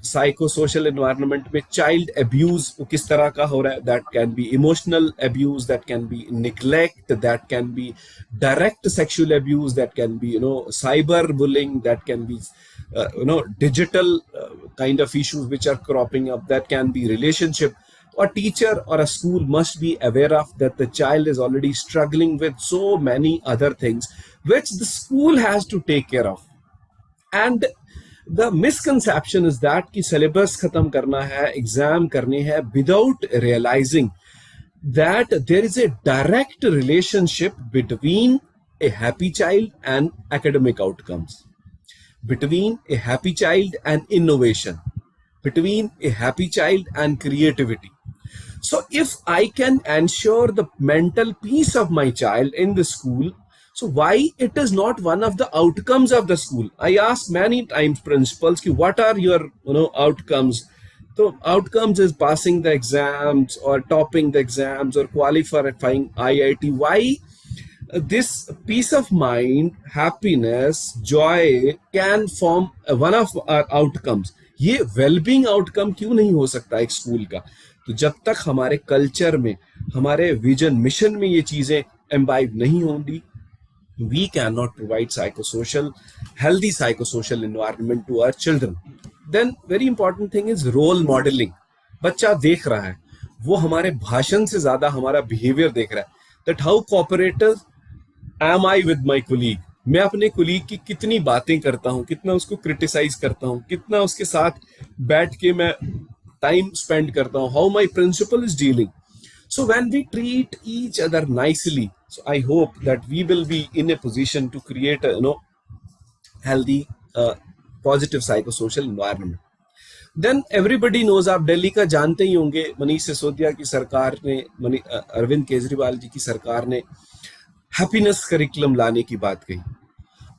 psychosocial environment में child abuse वो किस तरह का हो रहा है. That can be emotional abuse, that can be neglect, that can be direct sexual abuse, that can be cyber bullying, that can be digital kind of issues which are cropping up, that can be relationship. A teacher or a school must be aware of that the child is already struggling with so many other things which the school has to take care of. And the misconception is that कि syllabus खत्म करना है, exam करनी है, without realizing that there is a direct relationship between a happy child and academic outcomes, between a happy child and innovation, between a happy child and creativity. So if I can ensure the mental peace of my child in the school, so why it is not one of the outcomes of the school? I ask many times principals, what are your outcomes? So outcomes is passing the exams or topping the exams or qualifying IIT. Why this peace of mind, happiness, joy can form one of our outcomes? ये wellbeing outcome क्यों नहीं हो सकता एक school का? तो जब तक हमारे कल्चर में, हमारे विजन मिशन में ये चीजें एम्बाइब नहीं होंगी, we cannot provide healthy psychosocial environment to our children. Then very important thing is role modeling. बच्चा देख रहा है, वो हमारे भाषण से ज्यादा हमारा बिहेवियर देख रहा है. That how cooperative am I with my colleague? मैं अपने कोलीग की कितनी बातें करता हूँ, कितना उसको क्रिटिसाइज करता हूँ, कितना उसके साथ बैठ के मैं टाइम स्पेंड करता हूँ, how my principal is dealing. So when we treat each other nicely, so I hope that we will be in a position to create a healthy, positive psychosocial environment. Then everybody knows, आप दिल्ली का जानते ही होंगे, मनीष सिसोदिया की सरकार ने, अरविंद केजरीवाल जी की सरकार ने हैप्पीनेस करिकुलम लाने की बात कही.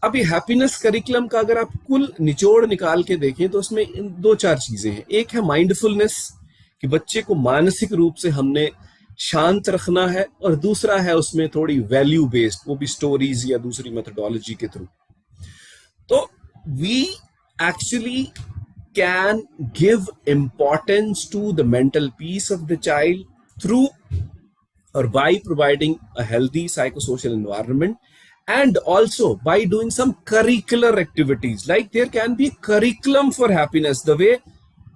अब ये हैप्पीनेस करिकुलम का अगर आप कुल निचोड़ निकाल के देखें तो उसमें 2-4 चीजें हैं. एक है माइंडफुलनेस, कि बच्चे को मानसिक रूप से हमने शांत रखना है, और दूसरा है उसमें थोड़ी वैल्यू बेस्ड, वो भी स्टोरीज या दूसरी मेथोडोलॉजी के थ्रू. तो we actually can give importance to the mental peace of the child through or by providing a healthy psychosocial environment, and also by doing some curricular activities. Like there can be curriculum for happiness, the way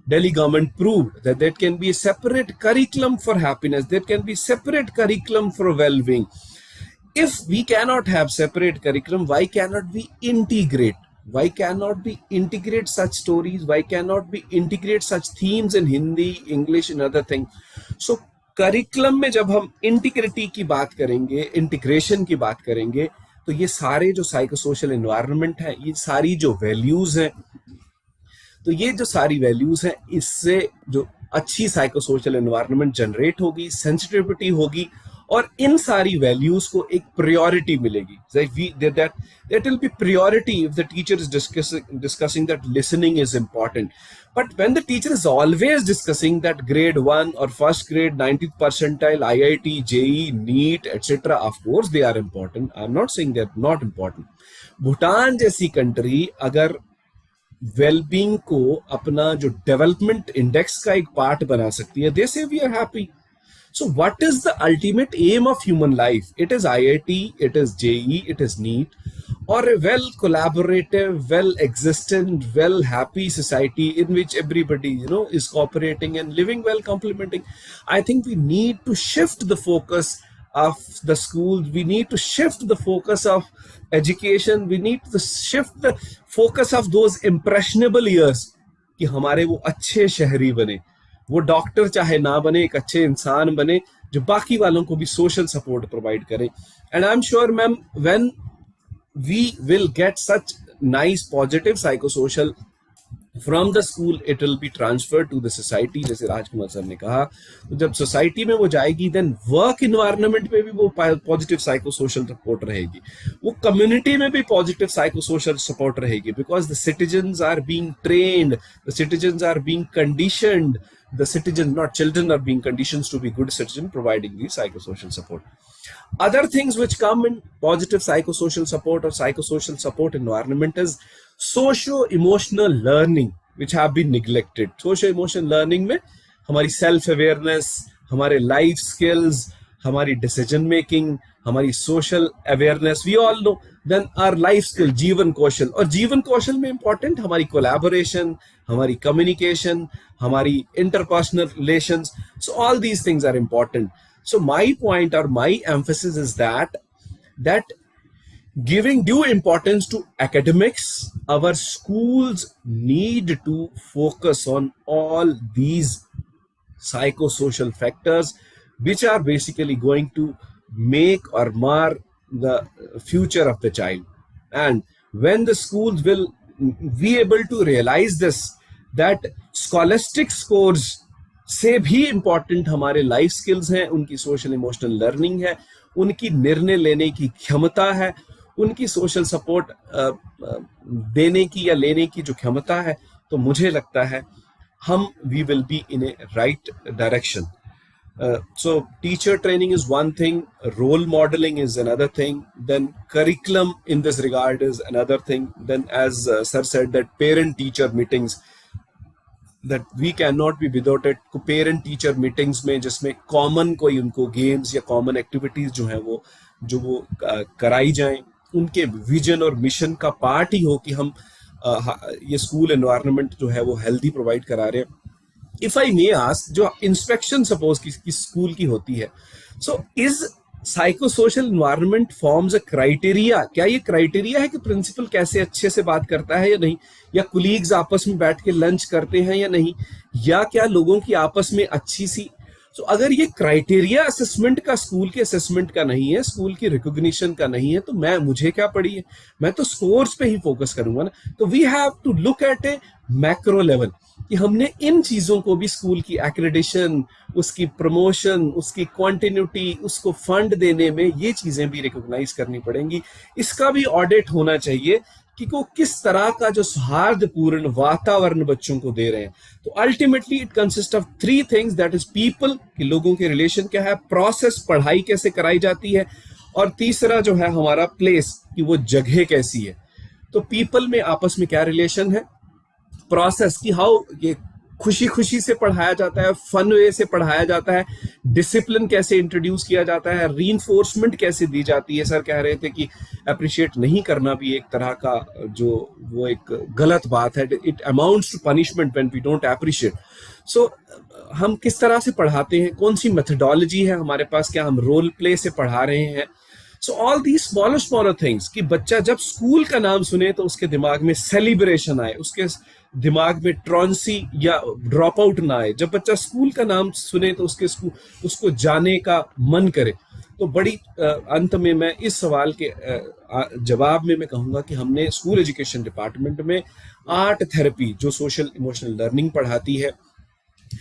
Delhi government proved that there can be a separate curriculum for happiness, there can be separate curriculum for well-being. If we cannot have separate curriculum, why cannot we integrate? Why cannot we integrate such stories? Why cannot we integrate such themes in Hindi, English and other things? So curriculum में जब हम integrity की बात करेंगे, integration की बात करेंगे, तो ये सारे जो साइकोसोशल एनवायरनमेंट है, ये सारी जो वैल्यूज हैं, तो ये जो सारी वैल्यूज हैं, इससे जो अच्छी साइकोसोशल एनवायरनमेंट जनरेट होगी, सेंसिटिविटी होगी, और इन सारी वैल्यूज को एक प्रायोरिटी मिलेगी. That will be priority if the teacher is discussing that listening is important. But when the teacher is always discussing that grade 1 or first grade, 90th percentile, IIT, JEE, NEET, etc., of course they are important. I'm not saying they're not important. Bhutan जैसी country अगर wellbeing को अपना जो development index का एक part बना सकती है, they say we are happy. So what is the ultimate aim of human life? It is IIT, it is JEE, it is NEET, or a well collaborative, well existent, well happy society in which everybody, is cooperating and living well, complementing. I think we need to shift the focus of the schools. We need to shift the focus of education. We need to shift the focus of those impressionable years कि हमारे वो अच्छे शहरी बने, वो doctor चाहे ना बने, एक अच्छे इंसान बने जो बाकी वालों को भी सोशल सपोर्ट प्रोवाइड करें. And I am sure ma'am, when we will get such nice positive psychosocial from the school, it will be transfer to the society. जैसे राजकुमार सर ने कहा, तो जब सोसाइटी में वो जाएगी, देन वर्क इन्वायरमेंट में भी वो पॉजिटिव साइकोसोशल सपोर्ट रहेगी, वो कम्युनिटी में भी पॉजिटिव साइकोसोशल सपोर्ट रहेगी, because the citizens are being trained, the citizens are being conditioned, the citizens, not children, are being conditioned to be good citizens, providing the psychosocial support. Other things which come in positive psychosocial support or psychosocial support environment is socio-emotional learning, which have been neglected. Socio-emotional learning में हमारी self awareness, हमारे life skills, हमारी decision making, हमारी social awareness, we all know. Then our life skill, जीवन कौशल, और जीवन कौशल में important हमारी collaboration, हमारी communication, हमारी interpersonal relations. So all these things are important. So my point or my emphasis is that giving due importance to academics, our schools need to focus on all these psychosocial factors which are basically going to make or mar the future of the child. And when the schools will be able to realize this, that scholastic scores से भी important हमारे life skills हैं, उनकी social emotional learning है, उनकी निर्णय लेने की क्षमता है, उनकी सोशल सपोर्ट देने की या लेने की जो क्षमता है, तो मुझे लगता है हम we will be in a right direction. So teacher training is one thing, role modeling is another thing, then curriculum in this regard is another thing, then as sir said that parent teacher meetings, that we cannot be without it. parent teacher meetings में जिसमें common कोई उनको games या common activities जो है वो कराई जाएं, उनके विजन और मिशन का पार्ट ही हो कि हम ये स्कूल एनवायरनमेंट जो है वो हेल्दी प्रोवाइड करा रहे हैं. If I may ask, जो इंस्पेक्शन सपोज की स्कूल की होती है, so is psychosocial environment forms a criteria. क्या ये क्राइटेरिया है कि प्रिंसिपल कैसे अच्छे से बात करता है या नहीं, या कुलीग्स आपस में बैठ के लंच करते हैं या नहीं, या क्या लोगों की आपस में अच्छी सी. सो अगर ये क्राइटेरिया असेसमेंट का, स्कूल के असेसमेंट का नहीं है, स्कूल की रिकॉग्निशन का नहीं है, तो मुझे क्या पड़ी है, मैं तो स्कोर्स पे ही फोकस करूंगा ना. तो we have to look at a macro level कि हमने इन चीजों को भी, स्कूल की एक्रेडिशन, उसकी प्रमोशन, उसकी कंटिन्यूटी, उसको फंड देने में ये चीजें भी रिकॉग्नाइज करनी पड़ेंगी. इसका भी ऑडिट होना चाहिए कि वो किस तरह का जो सौहार्दपूर्ण वातावरण बच्चों को दे रहे हैं. तो ultimately it consist of 3 things, that is people, कि लोगों के रिलेशन क्या है, प्रोसेस, पढ़ाई कैसे कराई जाती है, और तीसरा जो है हमारा प्लेस, कि वो जगह कैसी है. तो पीपल में आपस में क्या रिलेशन है, प्रोसेस की हाउ ये खुशी खुशी से पढ़ाया जाता है, फन वे से पढ़ाया जाता है, डिसिप्लिन कैसे इंट्रोड्यूस किया जाता है, रीइंफोर्समेंट कैसे दी जाती है. सर कह रहे थे कि अप्रिशिएट नहीं करना भी एक तरह का जो वो एक गलत बात है, it amounts to punishment when we don't appreciate. So हम किस तरह से पढ़ाते हैं, कौन सी मेथोडोलॉजी है हमारे पास, क्या हम रोल प्ले से पढ़ा रहे हैं. So all the smaller things, कि बच्चा जब स्कूल का नाम सुने तो उसके दिमाग में सेलिब्रेशन आए, उसके दिमाग में ट्रॉन्सी या ड्रॉप आउट ना आए. जब बच्चा स्कूल का नाम सुने तो उसको जाने का मन करे. तो बड़ी अंत में मैं इस सवाल के जवाब में मैं कहूँगा कि हमने स्कूल एजुकेशन डिपार्टमेंट में आर्ट थेरेपी जो सोशल इमोशनल लर्निंग पढ़ाती है,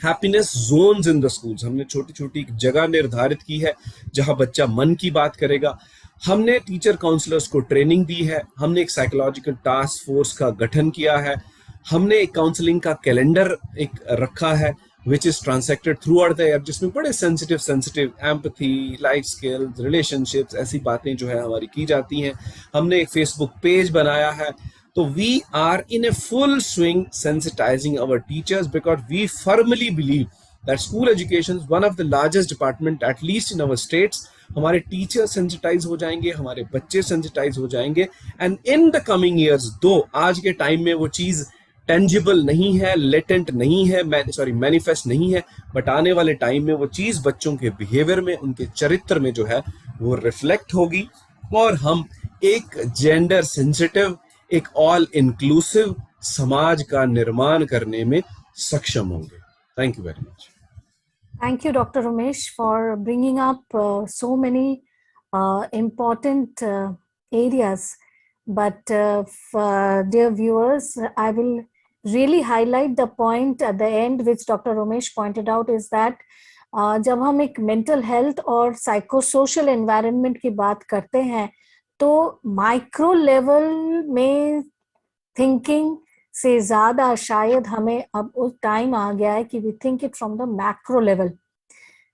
happiness zones in the schools, हमने छोटी छोटी जगह निर्धारित की है जहां बच्चा मन की बात करेगा। हमने टीचर काउंसलर्स को ट्रेनिंग दी है, हमने एक साइकोलॉजिकल टास्क फोर्स का गठन किया है, हमने एक काउंसलिंग का कैलेंडर एक रखा है which is transacted throughout the year, जिसमें बड़े sensitive empathy, life skills, relationships, ऐसी बातें जो है हमारी की जाती हैं। हमने एक फेसबुक पेज बनाया है। तो we are in a full swing sensitizing our teachers because we firmly believe that school education is one of the largest department at least in our states. हमारे टीचर सेंसिटाइज हो जाएंगे, हमारे बच्चे sensitize हो जाएंगे, and in the coming years, दो आज के टाइम में वो चीज टेंजिबल नहीं है, लेटेंट नहीं है, मैनिफेस्ट नहीं है, बट आने वाले टाइम में वो चीज बच्चों के बिहेवियर में, उनके चरित्र में जो है वो रिफ्लेक्ट होगी, और हम एक जेंडर सेंसिटिव, एक ऑल इंक्लूसिव समाज का निर्माण करने में सक्षम होंगे। Thank you very much. Thank you, Dr. Ramesh, for bringing up so many important areas. But dear viewers, I will really highlight the point at the end, which Dr. Ramesh pointed out, is that जब हम एक mental health और psychosocial environment की बात करते हैं, तो micro level में थिंकिंग से ज्यादा शायद हमें अब उस टाइम आ गया है कि we think it from the macro level,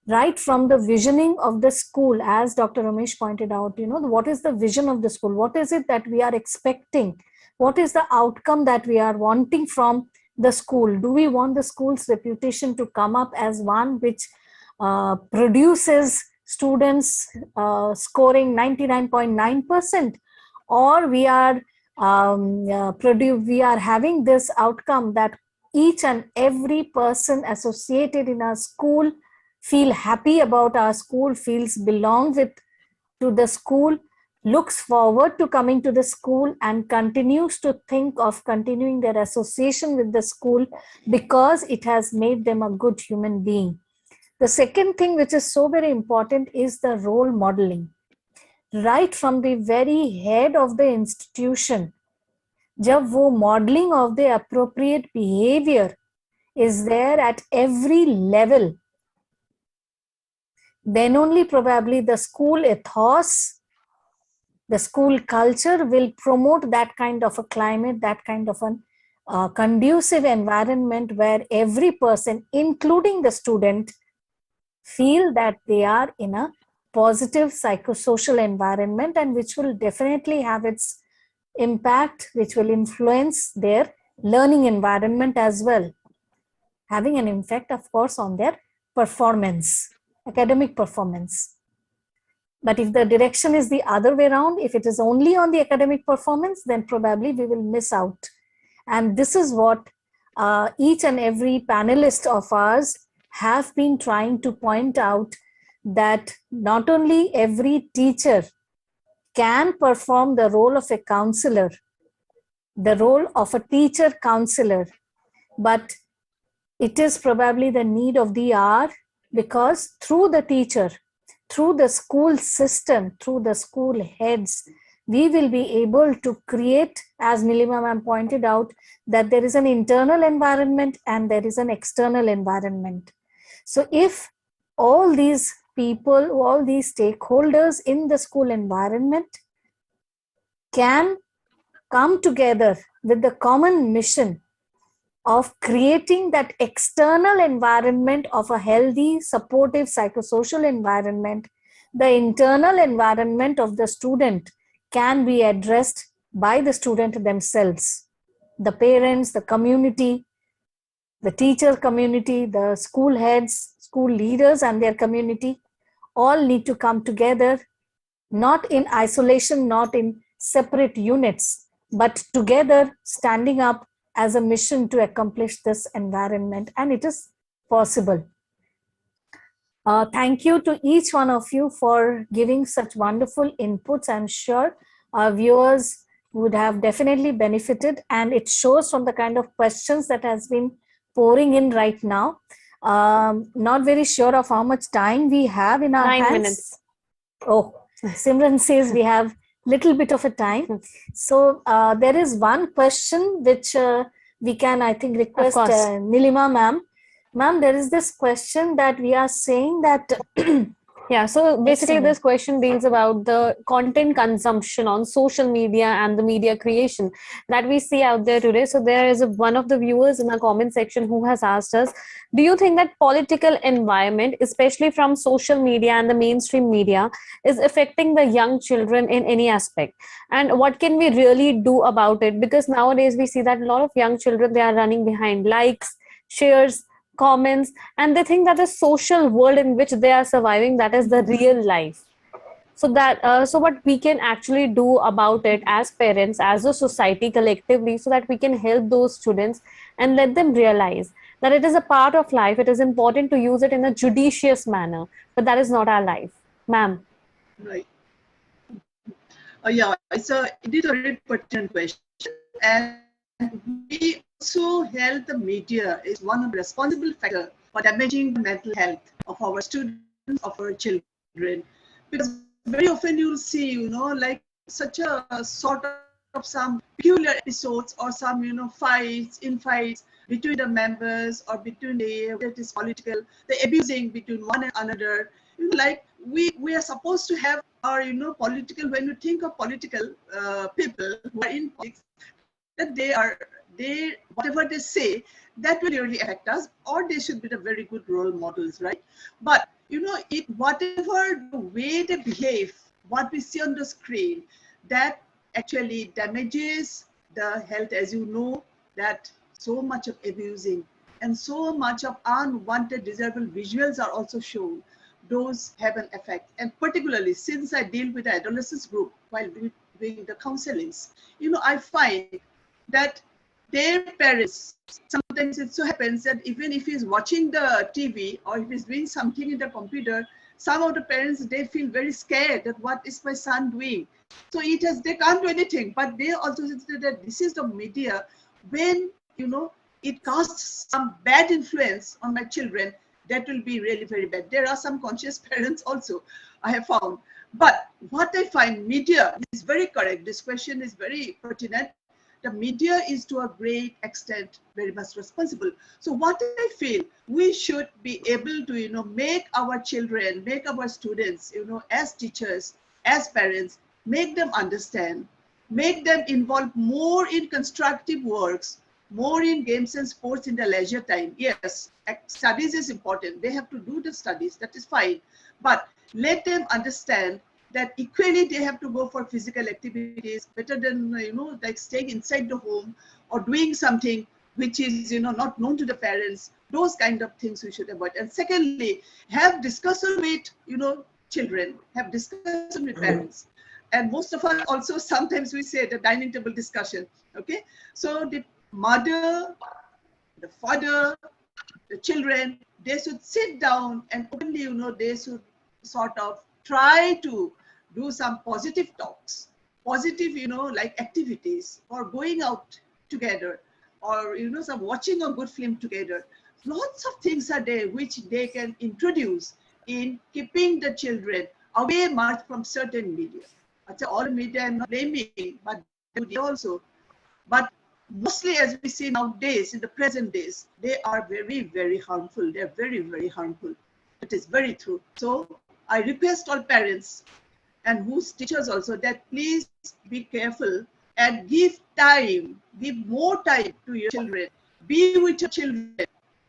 right from the visioning of the school, as Dr. Ramesh pointed out, what is the vision of the school, what is it that we are expecting, what is the outcome that we are wanting from the school. Do we want the school's reputation to come up as one which produces students scoring 99.9%, or we are we are having this outcome that each and every person associated in our school feel happy about our school, feels belong to the school, looks forward to coming to the school, and continues to think of continuing their association with the school because it has made them a good human being. The second thing which is so very important is the role modeling. Right from the very head of the institution, जब वो modeling of the appropriate behavior is there at every level, then only probably the school ethos, the school culture will promote that kind of a climate, that kind of a conducive environment where every person, including the student, feel that they are in a positive psychosocial environment, and which will definitely have its impact, which will influence their learning environment as well, having an effect, of course, on their performance, academic performance. But if the direction is the other way around, if it is only on the academic performance, then probably we will miss out. And this is what each and every panelist of ours have been trying to point out, that not only every teacher can perform the role of a counselor, the role of a teacher counselor, but it is probably the need of the hour, because through the teacher, through the school system, through the school heads, we will be able to create, as Nilima ma'am pointed out, that there is an internal environment and there is an external environment. So if all these people, all these stakeholders in the school environment can come together with the common mission of creating that external environment of a healthy, supportive, psychosocial environment, the internal environment of the student can be addressed by the student themselves. The parents, the community, the teacher community, the school heads, school leaders and their community all need to come together, not in isolation, not in separate units, but together standing up as a mission to accomplish this environment, and it is possible. Thank you to each one of you for giving such wonderful inputs. I'm sure our viewers would have definitely benefited, and it shows from the kind of questions that has been pouring in right now. Not very sure of how much time we have in our hands. 9 minutes. Oh, Simran says we have little bit of a time. So there is one question which we can, I think, request Nilima ma'am. Ma'am, there is this question that we are saying that Yeah, so basically Simran. this question deals about the content consumption on social media and the media creation that we see out there today. So there is one of the viewers in our comment section who has asked us, do you think that political environment, especially from social media and the mainstream media, is affecting the young children in any aspect? And what can we really do about it? Because nowadays we see that a lot of young children, they are running behind likes, shares, comments, and they think that the social world in which they are surviving, that is the real life. So that so what we can actually do about it as parents, as a society collectively, so that we can help those students and let them realize that it is a part of life. It is important to use it in a judicious manner, but that is not our life. Ma'am. Right. Yeah, it is a very pertinent question, and we also held the media is one of the responsible factor for damaging the mental health of our students, of our children, because very often you'll see, like such a sort of some peculiar episodes or some, fights between the members or between whether it is political, the abusing between one and another. Like we are supposed to have our, political, when you think of political people who are in politics, that they whatever they say, that will really affect us, or they should be the very good role models, right? But whatever the way they behave, what we see on the screen, that actually damages the health, as you know, that so much of abusing and so much of unwanted desirable visuals are also shown. Those have an effect, and particularly since I deal with the adolescents group while doing the counselings, I find that their parents, sometimes it so happens that even if he's watching the TV or if he's doing something in the computer, some of the parents, they feel very scared that what is my son doing? So they can't do anything, but they also say that this is the media. When, it casts some bad influence on my children, that will be really very bad. There are some conscious parents also, I have found. But what I find, media is very correct. This question is very pertinent. The media is to a great extent very much responsible. So what I feel, we should be able to, make our children, make our students, as teachers, as parents, make them understand, make them involved more in constructive works, more in games and sports in the leisure time. Yes, studies is important. They have to do the studies, that is fine. But let them understand that equally they have to go for physical activities better than, like staying inside the home or doing something which is, not known to the parents. Those kind of things we should avoid. And secondly, have discussion with, children, have discussion with parents. And most of us also, sometimes we say the dining table discussion, okay? So the mother, the father, the children, they should sit down and openly, they should sort of try to do some positive talks, positive, like activities, or going out together, or, some watching a good film together. Lots of things are there which they can introduce in keeping the children away much from certain media. I'd say all media I'm not blaming, but they also. But mostly, as we see nowadays, in the present days, they are very, very harmful. They're very, very harmful. It is very true. So I request all parents and whose teachers also that please be careful and give more time to your children. Be with your children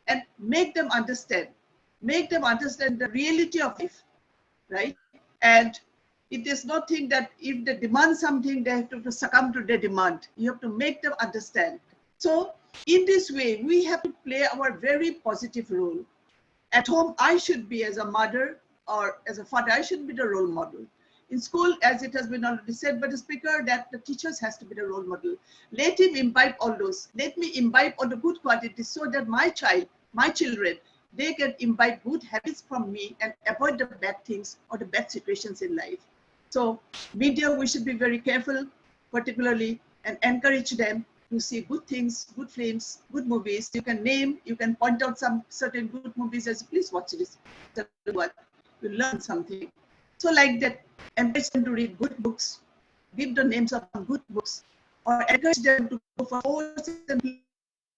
and make them understand the reality of life, right? And it is not think that if they demand something, they have to succumb to their demand. You have to make them understand. So in this way, we have to play our very positive role. At home, I should be, as a mother or as a father, I should be the role model. In school, as it has been already said by the speaker, that the teachers has to be the role model. Let him imbibe all those. Let me imbibe all the good qualities so that my children, they can imbibe good habits from me and avoid the bad things or the bad situations in life. So media, we should be very careful, particularly, and encourage them to see good things, good films, good movies. You can point out some certain good movies as please watch this. You learn something. So like that, encourage them to read good books, give the names of good books, or encourage them to go for courses and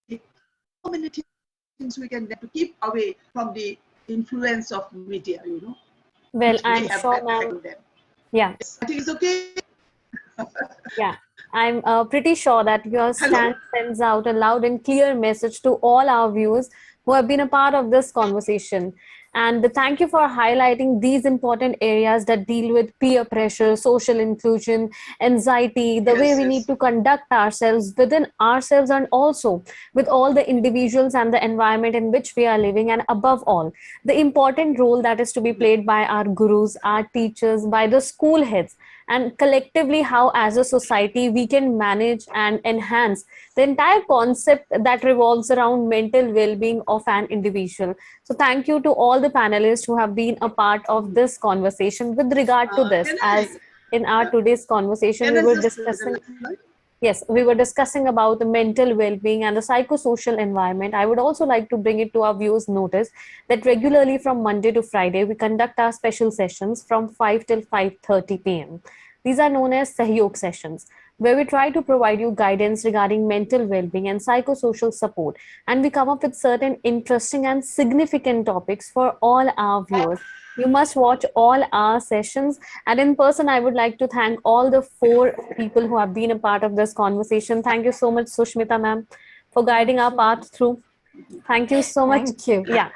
so many things we can do to keep away from the influence of media, you know, Well, which may I'm have sure, bad effect ma'am. on them. Yeah, Yes, I think it's okay. yeah. I'm pretty sure that your Hello. stand sends out a loud and clear message to all our viewers who have been a part of this conversation. And thank you for highlighting these important areas that deal with peer pressure, social inclusion, anxiety, the way Yes, we need yes. to conduct ourselves within ourselves and also with all the individuals and the environment in which we are living. And above all, the important role that is to be played by our gurus, our teachers, by the school heads, and collectively how as a society we can manage and enhance the entire concept that revolves around mental well-being of an individual. So thank you to all the panelists who have been a part of this conversation with regard to this. Can As in our today's conversation we I were just discussing, yes, we were discussing about the mental well-being and the psychosocial environment. I would also like to bring it to our viewers' notice that regularly from Monday to Friday, we conduct our special sessions from 5 till 5:30 p.m. These are known as Sahyog sessions, where we try to provide you guidance regarding mental well-being and psychosocial support. And we come up with certain interesting and significant topics for all our viewers. You must watch all our sessions. And in person, I would like to thank all the 4 people who have been a part of this conversation. Thank you so much, Sushmita ma'am, for guiding our path through. Thank you so much. Thank you. Yeah.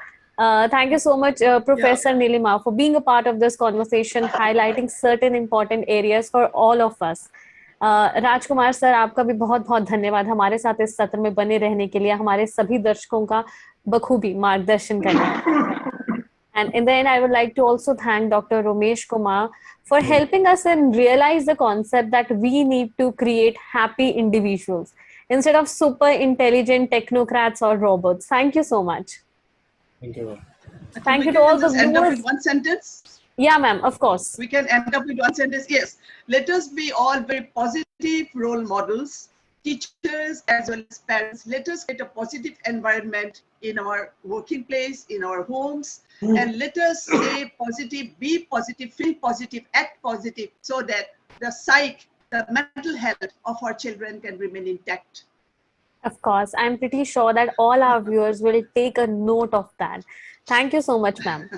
Thank you so much, Professor Nilima, for being a part of this conversation, highlighting certain important areas for all of us. Rajkumar sir, आपका भी बहुत बहुत धन्यवाद हमारे साथ इस सत्र में बने रहने के लिए, हमारे सभी दर्शकों का बखूबी मार्गदर्शन करने. And in the end, I would like to also thank Dr. Romesh Kumar for helping us and realize the concept that we need to create happy individuals instead of super intelligent technocrats or robots. Thank you so much. Thank you. Thank you to all the end up viewers. with one sentence. Yeah, ma'am, of course. We can end up with one sentence. Yes, let us be all very positive role models, teachers as well as parents. Let us create a positive environment in our working place, in our homes, and let us say positive, be positive, feel positive, act positive, so that the psyche, the mental health of our children can remain intact. Of course, I'm pretty sure that all our viewers will take a note of that. Thank you so much, ma'am.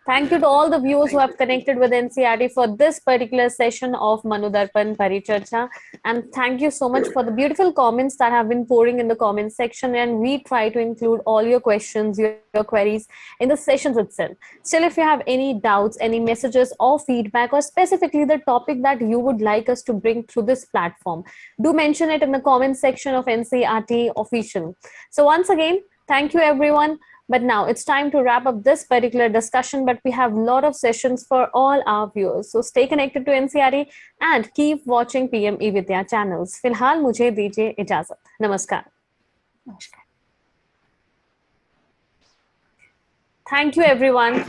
Thank you to all the viewers who have connected with NCRT for this particular session of MANODARPAN Paricharcha. And thank you so much for the beautiful comments that have been pouring in the comment section. And we try to include all your questions, your queries in the sessions itself. Still, if you have any doubts, any messages or feedback, or specifically the topic that you would like us to bring through this platform, do mention it in the comment section of NCRT Official. So once again, thank you everyone. But now it's time to wrap up this particular discussion, but we have a lot of sessions for all our viewers. So stay connected to NCRT and keep watching PM eVidya channels. फिलहाल मुझे दीजिए इजाजत. नमस्कार. Thank you everyone.